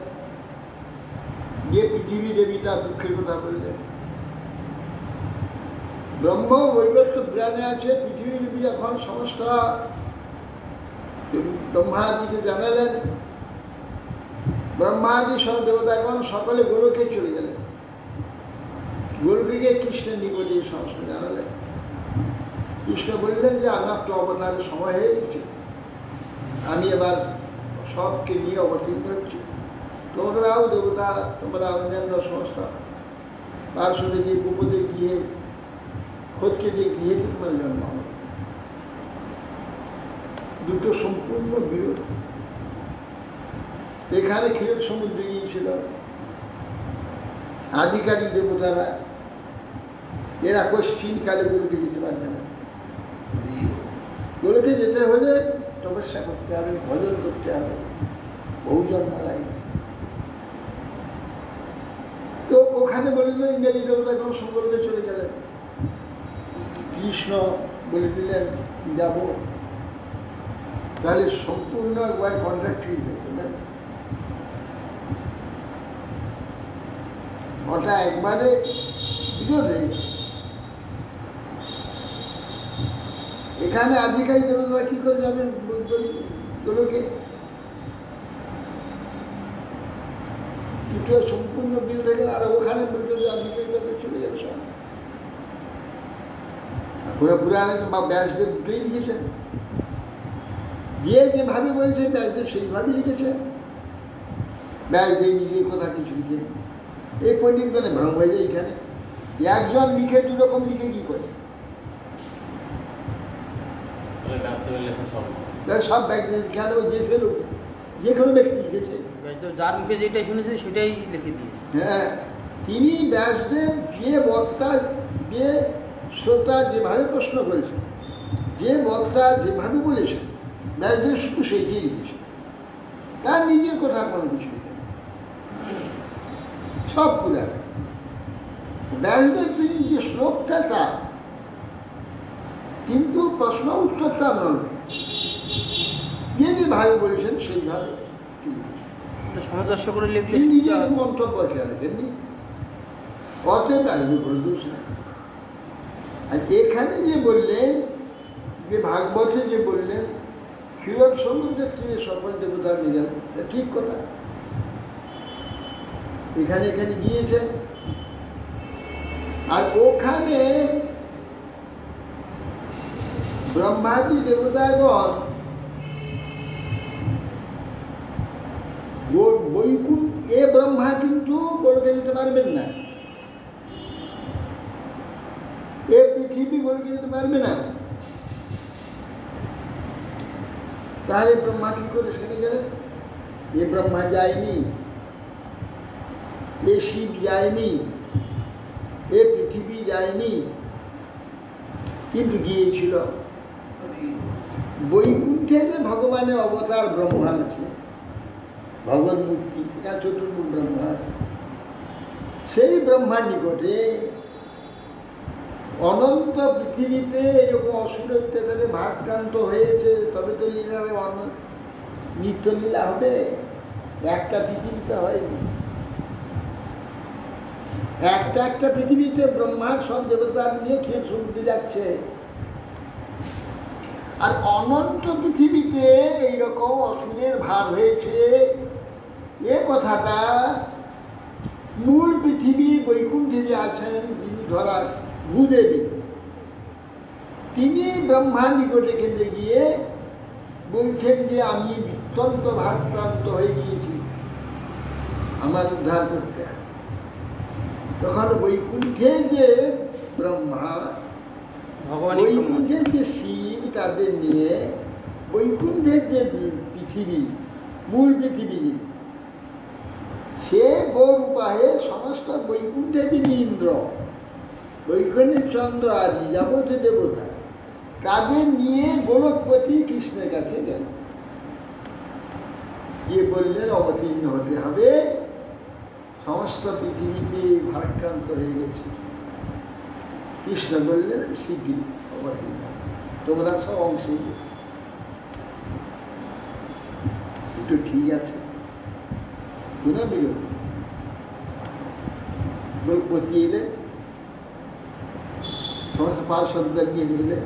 যে পৃথিবী দেবী তার দুঃখের কথা বললেন। ব্রহ্ম বৈবর্ত পুরাণে আছে, পৃথিবী দেবী যখন সমস্ত ব্রহ্মাদিকে জানালেন, ব্রহ্মাদি সব দেবতাগণ সকলে গোলকে চলে গেলেন। গোলকে গিয়ে কৃষ্ণের নিকটে সমস্ত জানালেন। কৃষ্ণ বললেন যে আমার তো অবতারের সময় হয়ে গেছে, আমি এবার সবকে নিয়ে অবতীর্ণ হচ্ছি। তোমরাও দেবতা, তোমরা অন্যান্য সমস্ত পার্শ্বদে গিয়ে গোপদে গিয়ে খোঁজকে দিয়ে গিয়ে তোমার জন্ম হবে। দুটো সম্পূর্ণ বিরোধ। এখানে ক্ষীর সমুদ্রে গিয়েছিল আধিকারিক দেবতারা, এরা কোশ্চিন কালে গোলকে যেতে পারবে না। গোলকে যেতে হলে তপস্যা করতে হবে, ভজন করতে হবে, বহু জন্ম লাগবে। তো ওখানে বললেন ইংরেজি দেবতা কোন সম্পর্কে চলে গেলেন। কৃষ্ণ বলে দিলেন যাব, তাহলে সম্পূর্ণ একবার কন্ট্রাক্ট হয়ে যেতে। ওটা একবারে বিরোধ হয়ে গেল। এখানে আধিকারিক দেবতা কি করে যাবেন গোলকে? দুটো সম্পূর্ণ বিরোধ হয়ে গেল। আর ওখানে বলতে আধিকারিক চলে গেল সব। পুরাণে বা ব্যাসদেব দুটোই লিখেছেন। যে যেভাবে বলেছেন ব্যাসদেব সেইভাবে লিখেছেন। ব্যাসদেব নিজের কথা কিছু লিখেন। এই পণ্ডিতগণে ভ্রম হয়ে যায় এখানে। একজন লিখে দু রকম লিখে কি করে? সব ব্যক্তি খেয়াল যে সে লোক, যে কোনো ব্যক্তি লিখেছে, যার মুখে যেটা শুনেছে সেটাই লিখে দিয়েছে। হ্যাঁ, তিনি ব্যাসদেব যে বক্তা, যে শ্রোতা যেভাবে প্রশ্ন করেছে, যে বক্তা যেভাবে বলেছে, ব্যাসদেব শুধু সেইটাই লিখেছে। তার নিজের কথা কোনো কিছু লিখে সব পুরা ব্যাসদেব তিনি যে শ্লোকটা তার, কিন্তু প্রশ্ন উত্তরটা নয়, যে যেভাবে বলেছেন সেইভাবে সামঞ্জস্য করে লিখলে নিজের মন্তব্য খেয়াল লেখেননি, অতএব আসবে করে দোষ না। আর এখানে যে বললেন, যে ভাগবতে যে বললেন ক্ষীরোদ সমুদ্রের তীরে সকল দেবতার নিজান, ঠিক কথা। এখানে এখানে গিয়েছেন, আর ওখানে ব্রহ্মাদি দেবতাগণ বৈকুণ্ঠ, এ ব্রহ্মা কিন্তু বলতে যেতে পারবেন না, এ পৃথিবী বলতে যেতে পারবে না। তাহলে ব্রহ্মা কি করে সেখানে গেলেন? এ ব্রহ্মা যায়নি, এ শিব যায়নি, এ পৃথিবী যায়নি, কিন্তু গিয়েছিল বৈকুণ্ঠে যে ভগবানের অবতার ব্রহ্মা আছে, ভগবত মূর্তি, সেখানে চতুর্মুখ ব্রহ্মা আছে, সেই ব্রহ্মার নিকটে অনন্ত পৃথিবীতে এরকম অসুর অত্যাচারে ভারাক্রান্ত হয়েছে, তবে তো লীলার নিত্য লীলা হবে। একটা পৃথিবীতে হয়নি, একটা পৃথিবীতে ব্রহ্মা সব দেবতার নিয়ে খেয়ে সমুদ্রে যাচ্ছে, আর অনন্ত পৃথিবীতে এইরকম অসুরের ভার হয়েছে। এ কথাটা মূল পৃথিবী বৈকুণ্ঠে যে আছেন যিনি ধরা ভূদেবী, তিনি ব্রহ্মার নিকটে কেন্দ্রে গিয়ে বলছেন যে আমি অত্যন্ত ভারাক্রান্ত হয়ে গিয়েছি, আমার উদ্ধার করতে হবে। তখন বৈকুণ্ঠে যে ব্রহ্মা, বৈকুণ্ঠের যে শিব, তাদের নিয়ে বৈকুণ্ঠের যে পৃথিবী, মূল পৃথিবী, সে গৌরূপাহে সমস্ত বৈকুণ্ঠে যিনি ইন্দ্র, বৈকুণ্ঠের চন্দ্র আদি যাবতীয় দেবতা, তাদের নিয়ে গোলকপতি কৃষ্ণের কাছে গেল, গিয়ে বললেন অবতীর্ণ হতে হবে, সমস্ত পৃথিবীতে ভারাক্রান্ত হয়ে গেছে। কৃষ্ণ বললেন শিগগির অবতীর্ণ, তোমরা সব অংশে একটু ঠিক আছে, কোনো বিরোধ। গোলপতি এলে, সমস্ত পার্শ্বদের নিয়ে নিলে,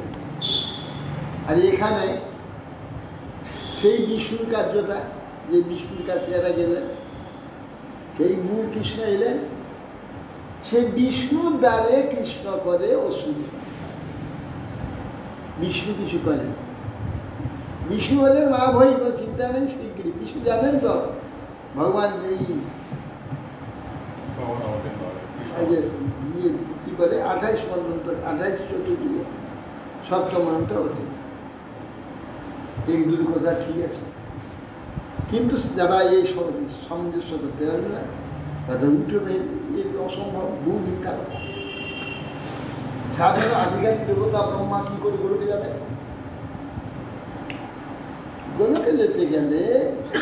আর এখানে সেই বিষ্ণুর কার্যটা, যে বিষ্ণুর কাছে এরা গেলেন, সেই মূল কৃষ্ণ এলেন, সেই বিষ্ণুর দ্বারে কৃষ্ণ করে অসুর, বিষ্ণু কিছু করেন। বিষ্ণু হলেন মা ভয়, কোনো চিন্তা নেই, শীঘ্রই বিষ্ণু জানেন তো ভগবান এই কি বলে 28 মন্ত্র, 28 চতুর্দিকে সপ্তম মন্ত্র অতীত, এই দুটো কথা ঠিক আছে, কিন্তু যারা এই সামঞ্জস্য করতে পারবে না, তাদের উঠবে এই অসম্ভব ভুল মিথ্যা কথা। সাধারণ আধিকারিক দেবতা ব্রহ্মা কি করে গোলকে যাবে? গোলকে যেতে গেলে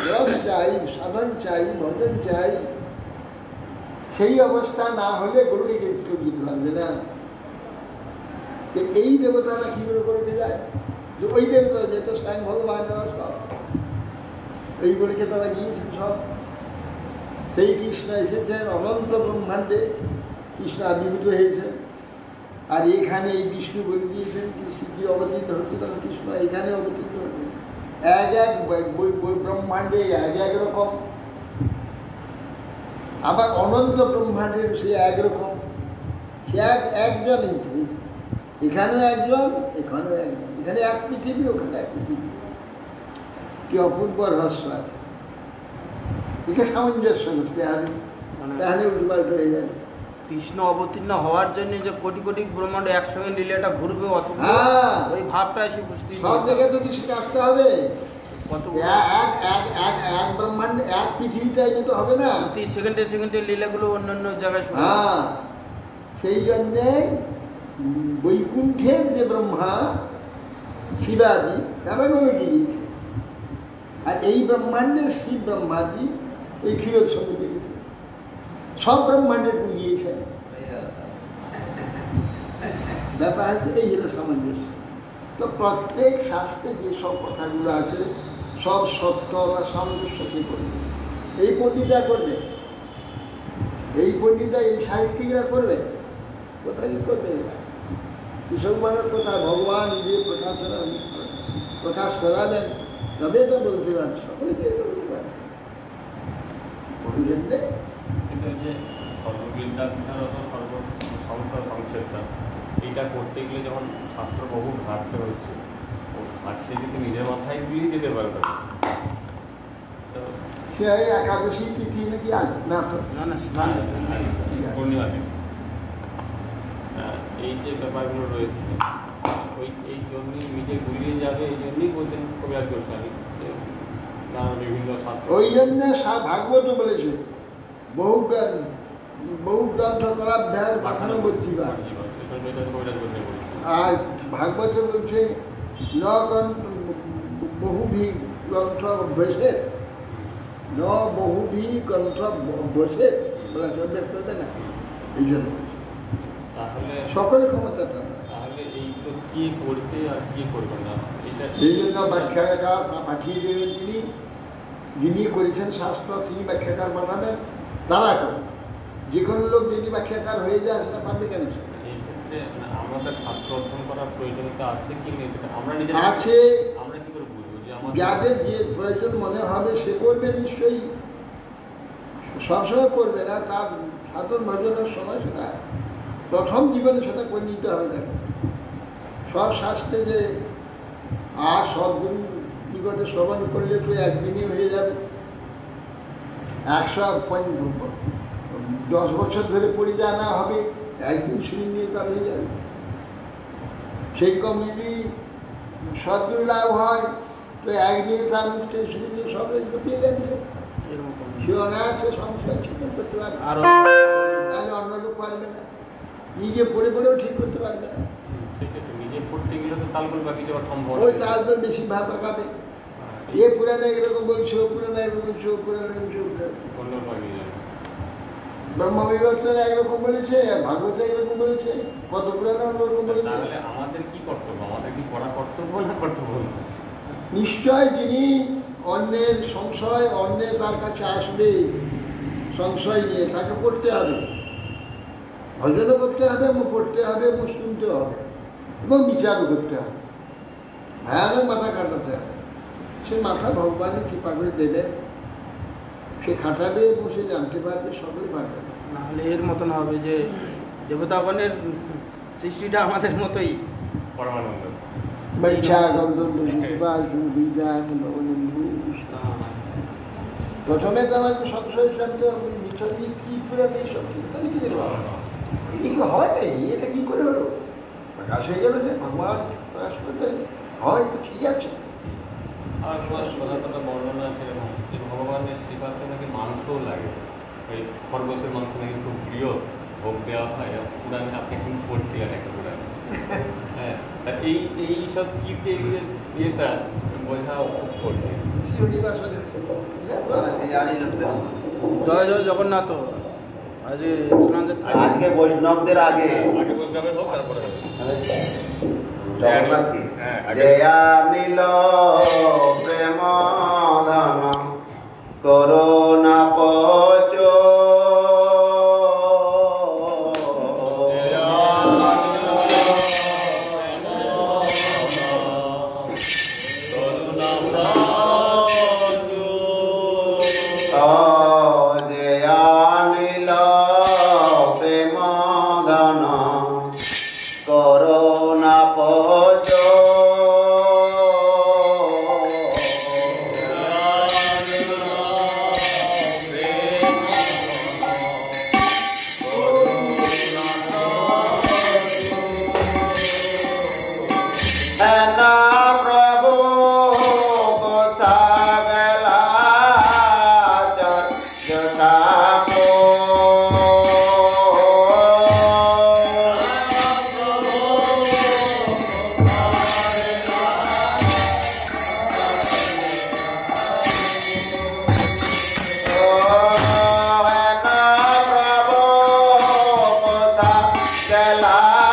রস চাই, সাধন চাই, ভজন চাই, সেই অবস্থা না হলে গোলকে কেউ যেতে পারবে না। এই দেবতারা কি করে গোলকে যায়? যে ওই দেবতারা যেহেতু স্বয়ং ভগবান, তারা সব এইগুলিকে তারা গিয়েছেন সব। সেই কৃষ্ণ এসেছেন অনন্ত ব্রহ্মাণ্ডে, কৃষ্ণ আবির্ভূত হয়েছেন, আর এখানে এই বিষ্ণু বলে দিয়েছেন কি শিগগির অবতীর্ণ হচ্ছে, তখন কৃষ্ণ এখানে অবতীর্ণ হচ্ছে। এক এক ব্রহ্মাণ্ডে এক রকম, আবার অনন্ত ব্রহ্মাণ্ডের সে একরকম, সে একজনই, এখানেও একজন, এখানেও একজন, এখানে এক পৃথিবী, ওখানে এক পৃথিবী। কি অপূর্ব রহস্য আছে, একে সামঞ্জস্য করতে হবে। মানে তাহলে উল্টোপাল্ট হয়ে যাবে। কৃষ্ণ অবতীর্ণ হওয়ার জন্য যে কোটি কোটি ব্রহ্মাণ্ড একসঙ্গে লীলাটা ঘুরবে অত হ্যাঁ, ওই ভাবটা এসে বুঝতেই সব জায়গায় তো কিছু আসতে হবে। কত এক ব্রহ্মাণ্ড এক পৃথিবীতে তো হবে না। প্রতি সেকেন্ডে সেকেন্ডে লীলাগুলো অন্যান্য জায়গায় শুরু হ্যাঁ, সেই জন্যে বৈকুণ্ঠের যে ব্রহ্মা শিবাদি তারা বলে দিয়েছে, আর এই ব্রহ্মাণ্ডের শিব ব্রহ্মাদি এই ক্ষীরোদ সঙ্গে দেখেছে, সব ব্রহ্মাণ্ডের বুঝিয়েছে। ব্যাপার আছে এই হলো সামঞ্জস্য। তো প্রত্যেক শাস্ত্রে যেসব কথাগুলো আছে সব সত্য বা সামঞ্জস্যকে করবে। এই পণ্ডিতরা করবে, এই পণ্ডিতরা এই সাহিত্যিকরা করবে, কোথায় করবে? কৃষক মানের কোথায় ভগবান নিজে প্রকাশ করাবেন, তবে তো বলতে পারেন, সকলকে বলতে পারেন। ওই জন্যে কিন্তু যে সর্ববিদ্যা বিশারদ সংসার সংক্ষেপটা এইটা করতে গেলে যখন শাস্ত্র বহু ঘাটতে হচ্ছে, ও ঘাটছে কিন্তু নিজের মাথায় দিয়ে যেতে পারবে না। তো সে একাদশী তিথি নাকি আজ না তো না না স্নান পূর্ণিমা দিন এই যে ব্যাপারগুলো রয়েছে, এই জন্যই নিজে গুলিয়ে যাবে, এই জন্যই বলতেন কবিরাজ গোস্বামী যে নানা বিভিন্ন শাস্ত্র। ওই জন্য ভাগবত বলেছে বহু গ্রন্থ করাভ্যাস পাঠানো বলছি। আর ভাগবত বলছে ন বহুভি গ্রন্থ বসে, ন বহুভি গ্রন্থ বসে বলা চলবে চলবে না। এই জন্য তাহলে সকলের ক্ষমতাটা, তাহলে এইগুলো কি করতে আর কি করবে না, এটা এই জন্য ব্যাখ্যাকার পাঠিয়ে দেবেন তিনি, যিনি করেছেন শাস্ত্র তিনি ব্যাখ্যাকার পাঠাবেন, তারা করেন। যে কোনো লোক যদি ব্যাখ্যাকার হয়ে যায় সেটা পারবে কেন? এই ক্ষেত্রে আমাদের শাস্ত্র অর্জন করার প্রয়োজনীয়তা আছে কি নেই, আমরা নিজেরা আছে। আমরা কি করে বুঝবো যে আমাদের যাদের যে প্রয়োজন মনে হবে সে করবে, নিশ্চয়ই সবসময় করবে না, তার সাধন ভজনের সময় সেটা প্রথম জীবনে সেটা করে নিতে হবে। দেখো সব শাস্ত্রে যে আর সদ্গুরু নিকটে শ্রবণ করলে তো একদিনই হয়ে যাবে, 10 বছর ধরে পড়ে জানা হবে, একদিন শুনে নিয়ে তার হয়ে যাবে। সেই কম যদি সদ্গুরু লাভ হয় তো একদিনে তার মুখে শুনে নিয়ে সব পেয়ে যাবে, এর মতন সে অনায়াসে সংসার চিন্তা করতে পারবে। আর তাহলে অন্য লোক পারবে না, নিজে পড়ে পড়েও ঠিক করতে পারবে না। সেক্ষেত্রে নিজে পড়তে গেলে তো তালগুলো বাকি যাওয়া সম্ভব ওই তার তো বেশি ভাব পাকাবে, এ পুরানো এরকম বলছো, পুরানো এরকম বলছো, পুরানো ব্রহ্ম বিবর্তন একরকম বলেছে, ভাগবত একরকম বলেছে, কত পুরানো অন্যরকম বলেছে। তাহলে আমাদের কি কর্তব্য, আমাদের কি করা কর্তব্য না কর্তব্য না? নিশ্চয় যিনি অন্যের সংশয়, অন্যে তার কাছে আসবে সংশয় নিয়ে, তাকে পড়তে হবে, ভজনও করতে হবে, পড়তে হবে, শুনতে হবে এবং বিচারও করতে হবে, ভয়ানক মাথা কাটাতে হবে। সে মাথা ভগবানের কৃপা করে দেবেন, সে খাটাবে এবং সে জানতে পারবে, সবই পারবে। নাহলে এর মতন হবে যে দেবতাগণের সৃষ্টিটা আমাদের মতোই পরমানন্দ প্রথমে তো আমাকে সংশয় জানতে হবে, মিছরি কি পুরানো এইসব হয় না, এটা কি করে হলো, প্রকাশ হয়ে গেল যে ভগবান প্রকাশ করতে হয়, ঠিক আছে। আর কথা বর্ণনা আছে এরকম যে ভগবানের শ্রীপাত্রে নাকি মাংসও লাগে, ওই খরগোশের মাংস নাকি খুব প্রিয়, ভোগ দেওয়া হয়। পুরাণে আপনি কিন্তু পড়ছিলেন একটা পুরাণে, হ্যাঁ, এই সব কি ইয়েটা বোঝা করবে। জয় জয় জগন্নাথ। আজকে বৈষ্ণবদের আগে বৈষ্ণবে হোক, তারপরে জগন্নাথ কি জয়া নীল প্রেম ধন করোনা পচ Bye.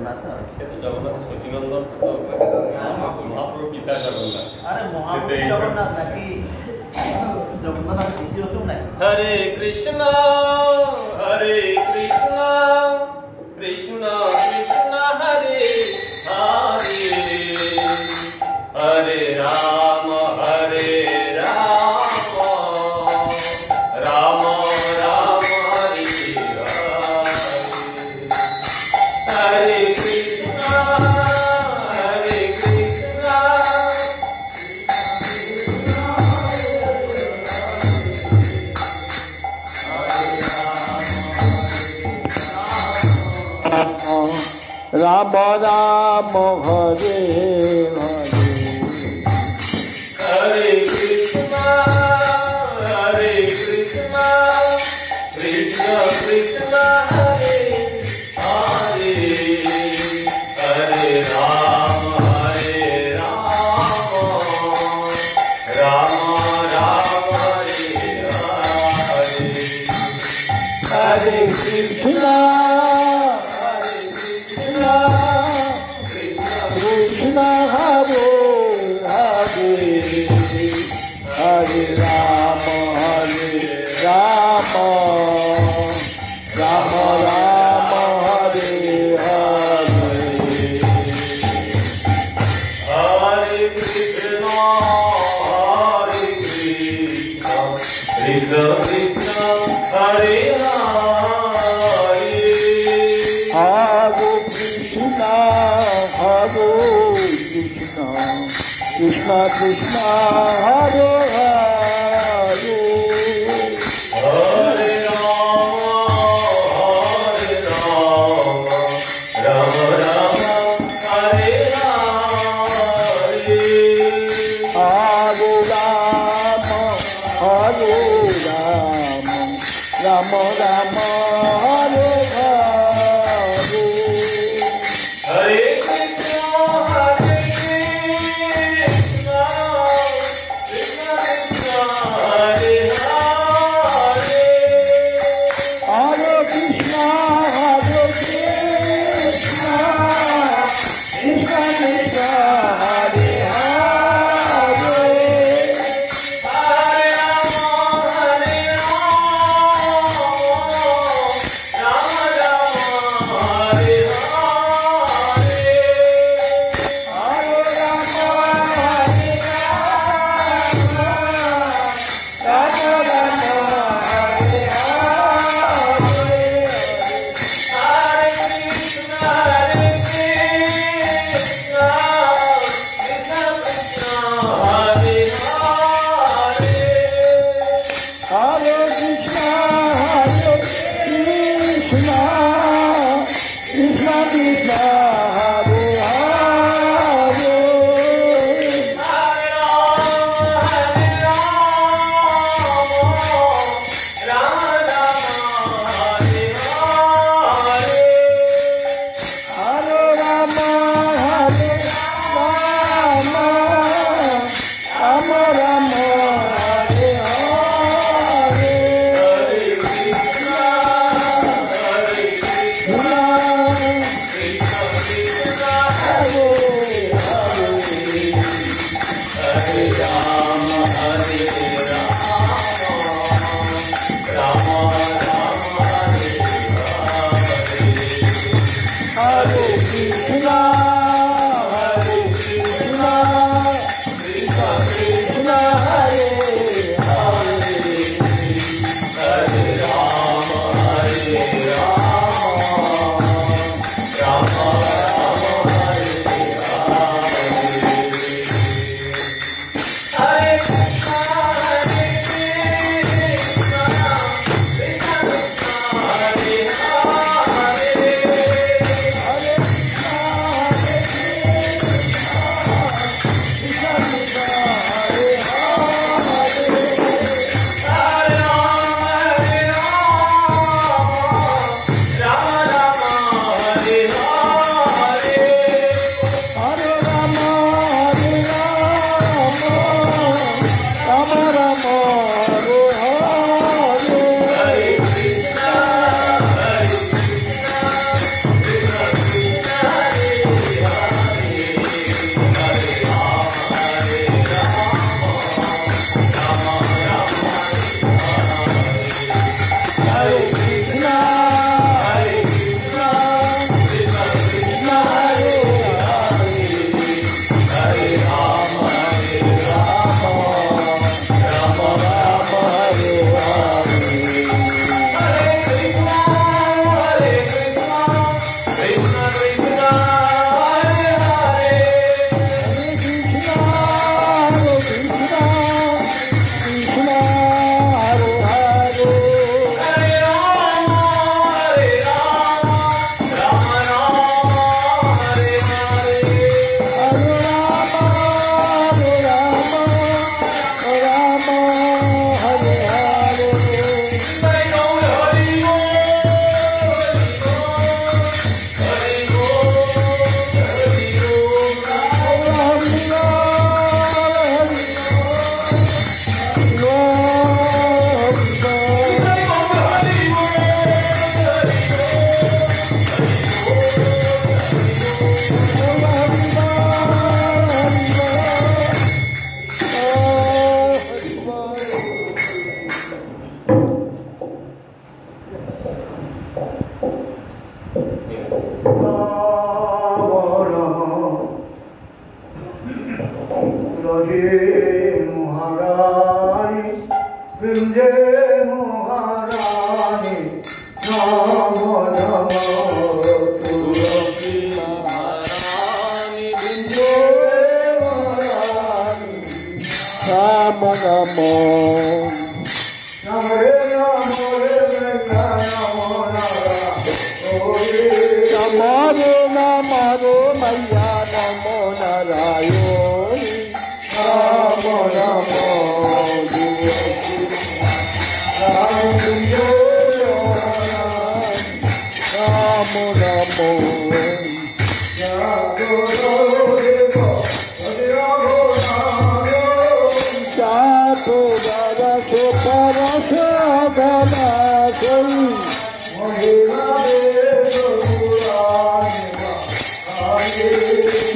জগন্নাথ তো সে তো জগন্নাথ সচিনন্দন তো মহাপ্রভু পিতা জগন্নাথ। আরে মহাপ্রভু জগন্নাথ নাকি জগন্নাথ আর দ্বিতীয় হতো নাকি? হরে কৃষ্ণ হরে কৃষ্ণ কৃষ্ণ কৃষ্ণ হরে হরে হরে রাম হরে রাম রাম রাম হরে হরে হরে কৃষ্ণ হরে Krishna Ram Ram Hare Hare Hare Krishna, Hare Krishna, Krishna Krishna, Hare Hare, Hare Rama, Hare Rama, Rama Rama, Hare Hare, Hare Krishna, Hare Krishna, Krishna Hare Hare Hare Rama Rama Rama Hare Hare Hare Krishna, Hare Krishna, Krishna Krishna, Hare Hare. Hare Krishna Hare Krishna Krishna Krishna Hare Hare Hare Rama, Rama Rama, Hare Hare. Hare Rama Hare Rama Rama Rama Hare Hare Hare Krishna, Hare Krishna, Krishna Krishna, Hare Hare. Hare Krishna Hare Krishna Krishna Krishna Hare Hare Hare Rama, Rama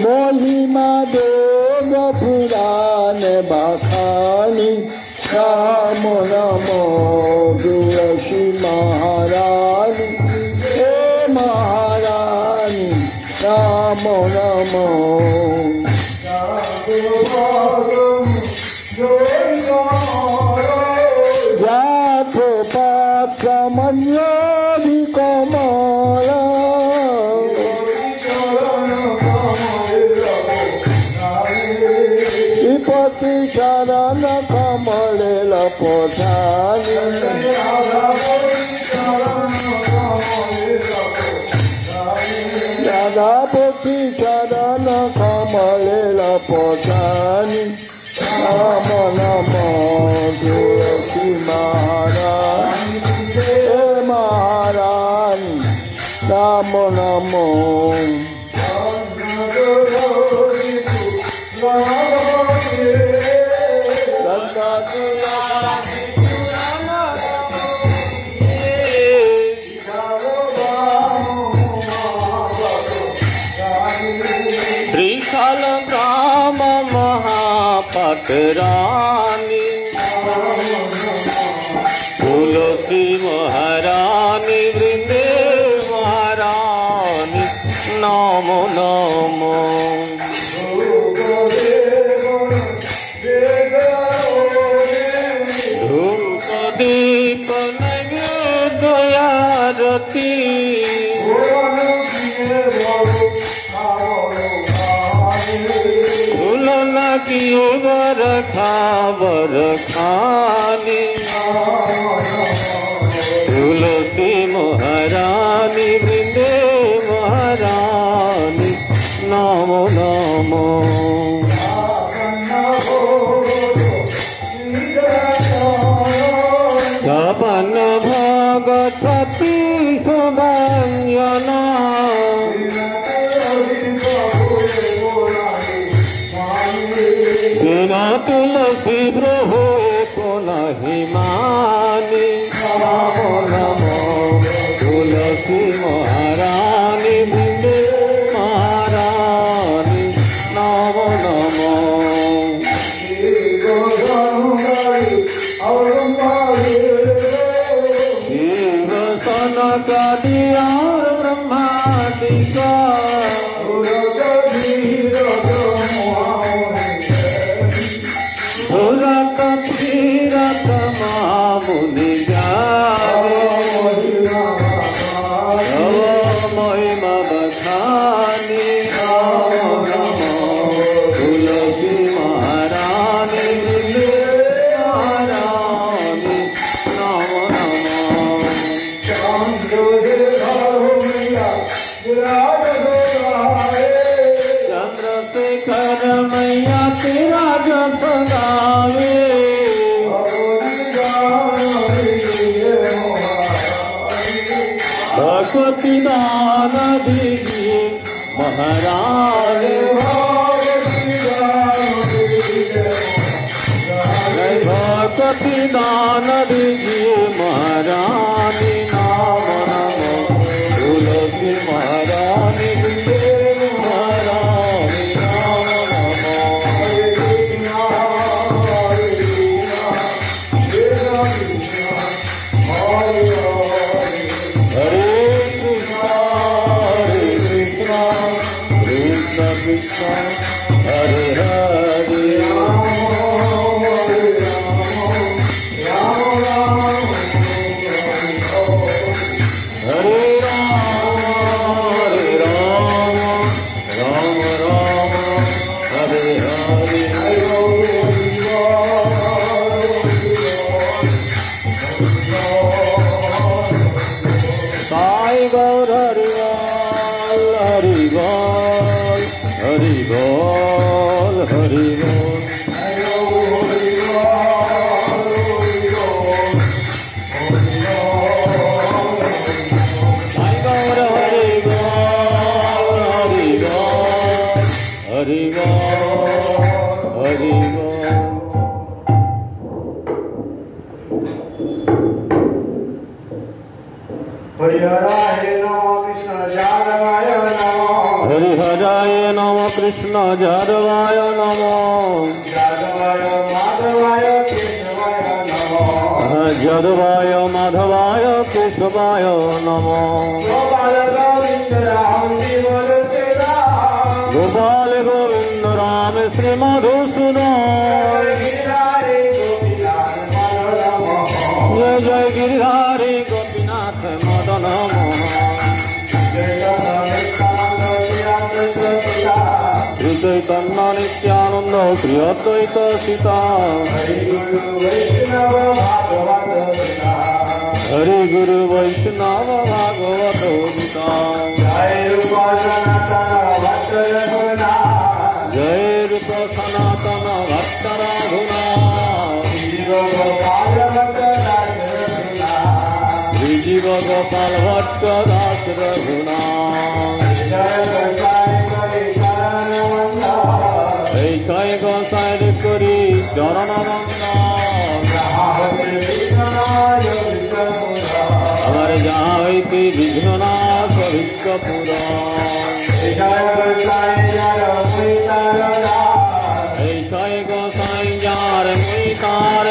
महिमा देव पुराण बखानी राम नमो तुलसी महारानी हे महारानी राम नमो जातो पात्रमन्योधि कमला विपत्ति शरण कमले लपथानी राधापति शरण कमले लपथानी राम नमो तुलसी महारानी हे महारानी राम नमो त्रिकाल ग्राम महापटरानी तुलसी महारानी वृंदे महारानी नमो नमो धूप दीप नैवेद्यारती तुलना की बर खानी तुलसी महारानी वृंदे महारानी नमो नमो सपन भगवती सुभंजना बिना तुलसी प्रभु को नहीं मानी नमो नमो तुलसी महारानी वृंदे महारानी नमो नमो शिव सनक दिया ब्रह्मादिका धुरत धीरत मामुनि महिमा बखानी नमो तुलसी महारानी महारानी नमो चंद्रशेखर मैया तेरा जप गावे भगवती दान दीजिए महारानी भगवती दान दीजिए महारानी नाम नमो तुलसी महारानी महारानी नाम नमो हरे कृष्णा कृष्ण कृष्ण हरे हरे हरे राम राम राम हरे हरे साई गौर हरि बोल हरि बोल हरि बोल साई गौर हरि बोल हरि बोल हरिहराय नमः कृष्ण जादवाय नमः हरिहराय नमः कृष्ण जादवाय नमः जादवाय माधवाय केशवाय नमः जादवाय माधवाय केशवाय नमः गोपाल गोविंद राम जीवन तेरा गोपाल गोविंद राम श्री मधुसूदन गिरिधारी गोपीनाथ मदन मोहन जय जय गिरिधारी गोपीनाथ मदन मोहन श्री चैतन्य नित्यानंद श्री अद्वैत सीता हरि गुरु वैष्णव भागवत गीता जय रूप सनातन भक्त रघुनाथ श्री जीव गोपाल भट्ट दास रघुनाथ এই কয় গোসাইর করি চরণ আমার যাহা হইতে বিঘ্ননাশ ভিক্ষপুর এই কয় গোসাই যার মুই তার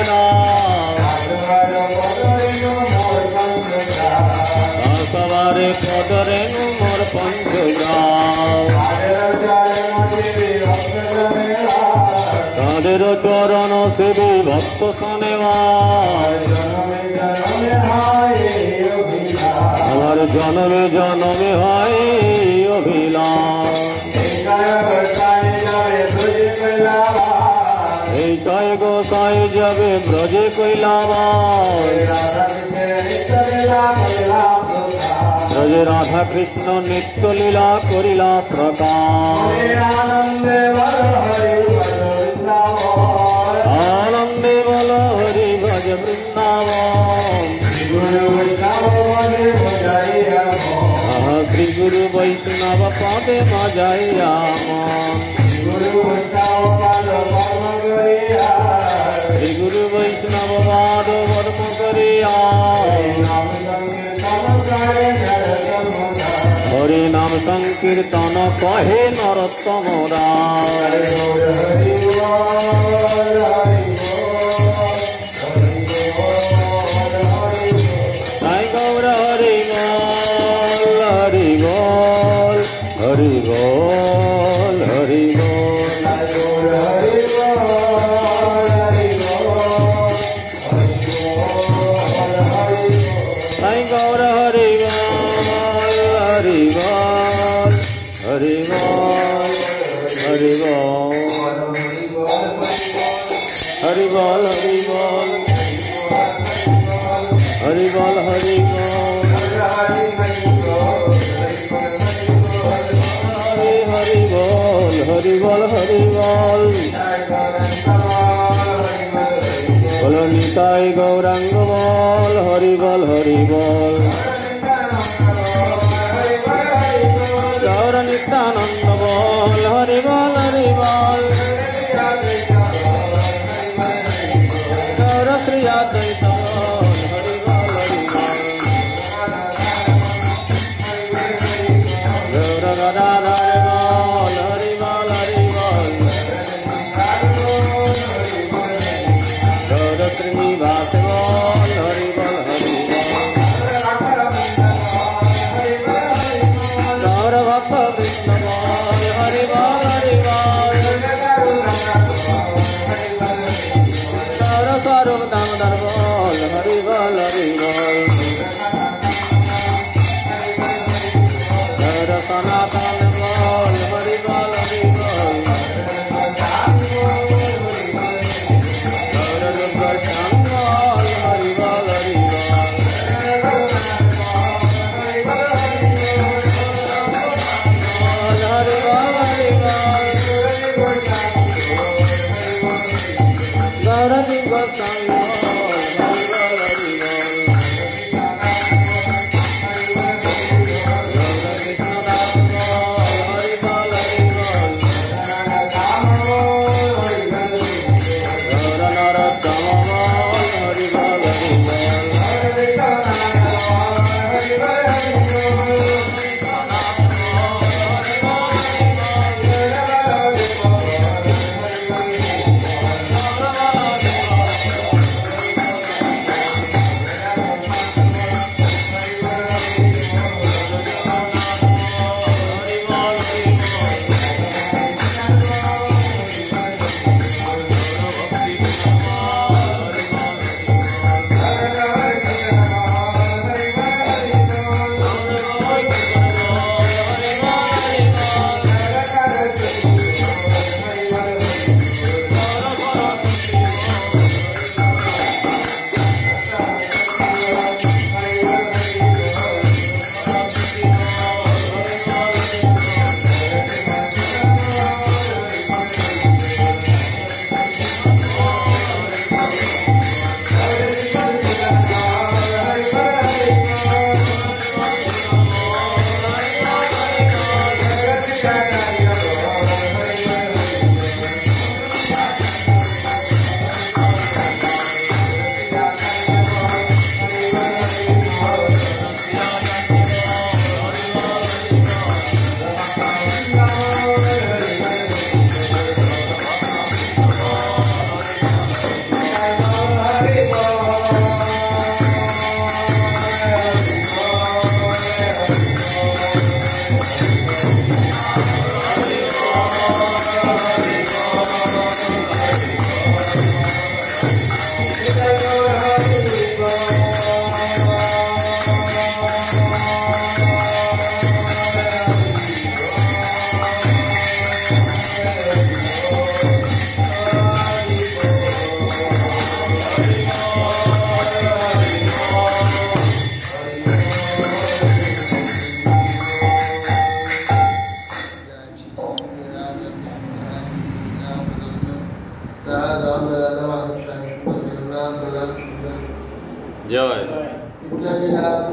সবারে পদরে মোর পঞ্চগ্রাম তাদের চরণ সেবী ভক্ত শোনেবার আমার জনমে জনমে হয় অভিলাষ এই কয় গোসাই যাবে ব্রজে কৈলাবাস ব্রজে রাধা কৃষ্ণ নিত্য লীলা করিলা প্রকাশ আনন্দে বল হরি ভজ বৃন্দাবন শ্রী গুরু বৈষ্ণব পদে মজাইয়া শ্রী গুরু বৈষ্ণব পাদ ধর্ম করিয়া হরি নাম সংকীর্তন কহে নরোত্তম রায় সাই গৌর হরি বল হরি বল হরি বল হরি বল সাই গৌর হরি বল হরি বল হরি বল হরি বল হরি বল হরি বল হরি বল হরি বল হরি বল হরি বল হরি বল বলো নিতাই গৌরাঙ্গ বল হরি বল হরি বল গৌর নিত্যানন্দ বল হরি বল হরি বল গৌর শ্রী অদ্বৈত বল হরি বল হরি বল গৌর গদাধর বল হরি বল হরি বল গৌর শ্রীনিবাস বল হরি বল হরি বল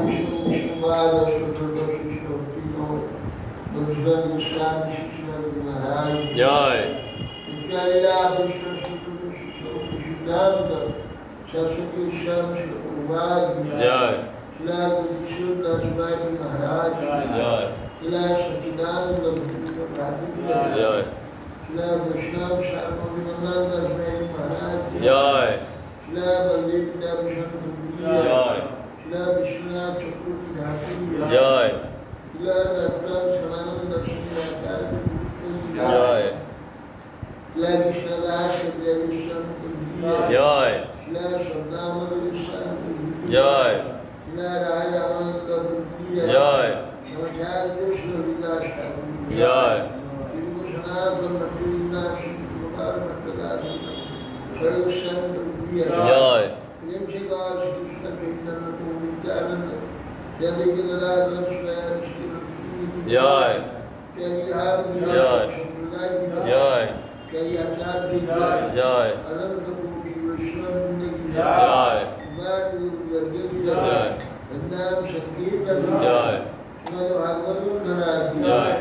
विष्णु विष्णुपाद शिष्य गोस्वामी महाराज जय विद्यालीला विष्णु सिद्धांत सरस्वती श्याम जय शिला विष्णुदास महाराज जय शिला सच्चिदानंद जय शिला वैष्णव श्यामनंदन महाराज जय शिला बलदेव जय शिला विश्वनाथ चतुर्थी ठाकुर जय शिला डॉक्टर समानंद दर्शन जय शिला विश्वदास जय शिला शब्दामल जय शिला राय रामानंद जय नमस्कार विष्णु विकास जय सनातन भट्टीनाथ गोपाल भट्टदास सर्वशंकर जय प्रेम से गाओ कृष्ण चैतन्य को नित्यानंद जय गदाधर स्वयं श्री जय परिहार जय जय जय आचार्य जय अनंत कोटि वैष्णव जय जय नाम संकीर्तन जय श्रीमद् भागवत धराज जय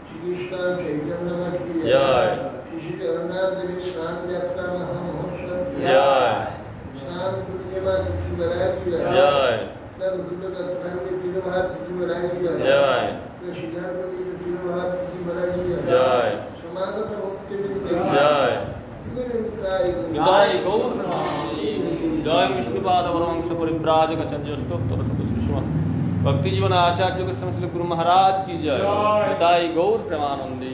श्री कृष्ण चैतन्य मठ की जय श्री जगन्नाथ देव स्नान यात्रा महोत्सव जय स्नान पूर्णिमा तिथि बनाई जय तब हिंदू तत्व के तिरुभार तिथि बनाई जय सिद्धार्थ की तिरुभार तिथि बनाई जय समागम मुक्ति जय जय गौर जय विष्णुपाद परमहंस परिव्राजक चंद्रष्टोत्तर श्रीमद भक्ति जीवन आचार्य के समस्त गुरु महाराज की जय। गौर प्रेमानंदी।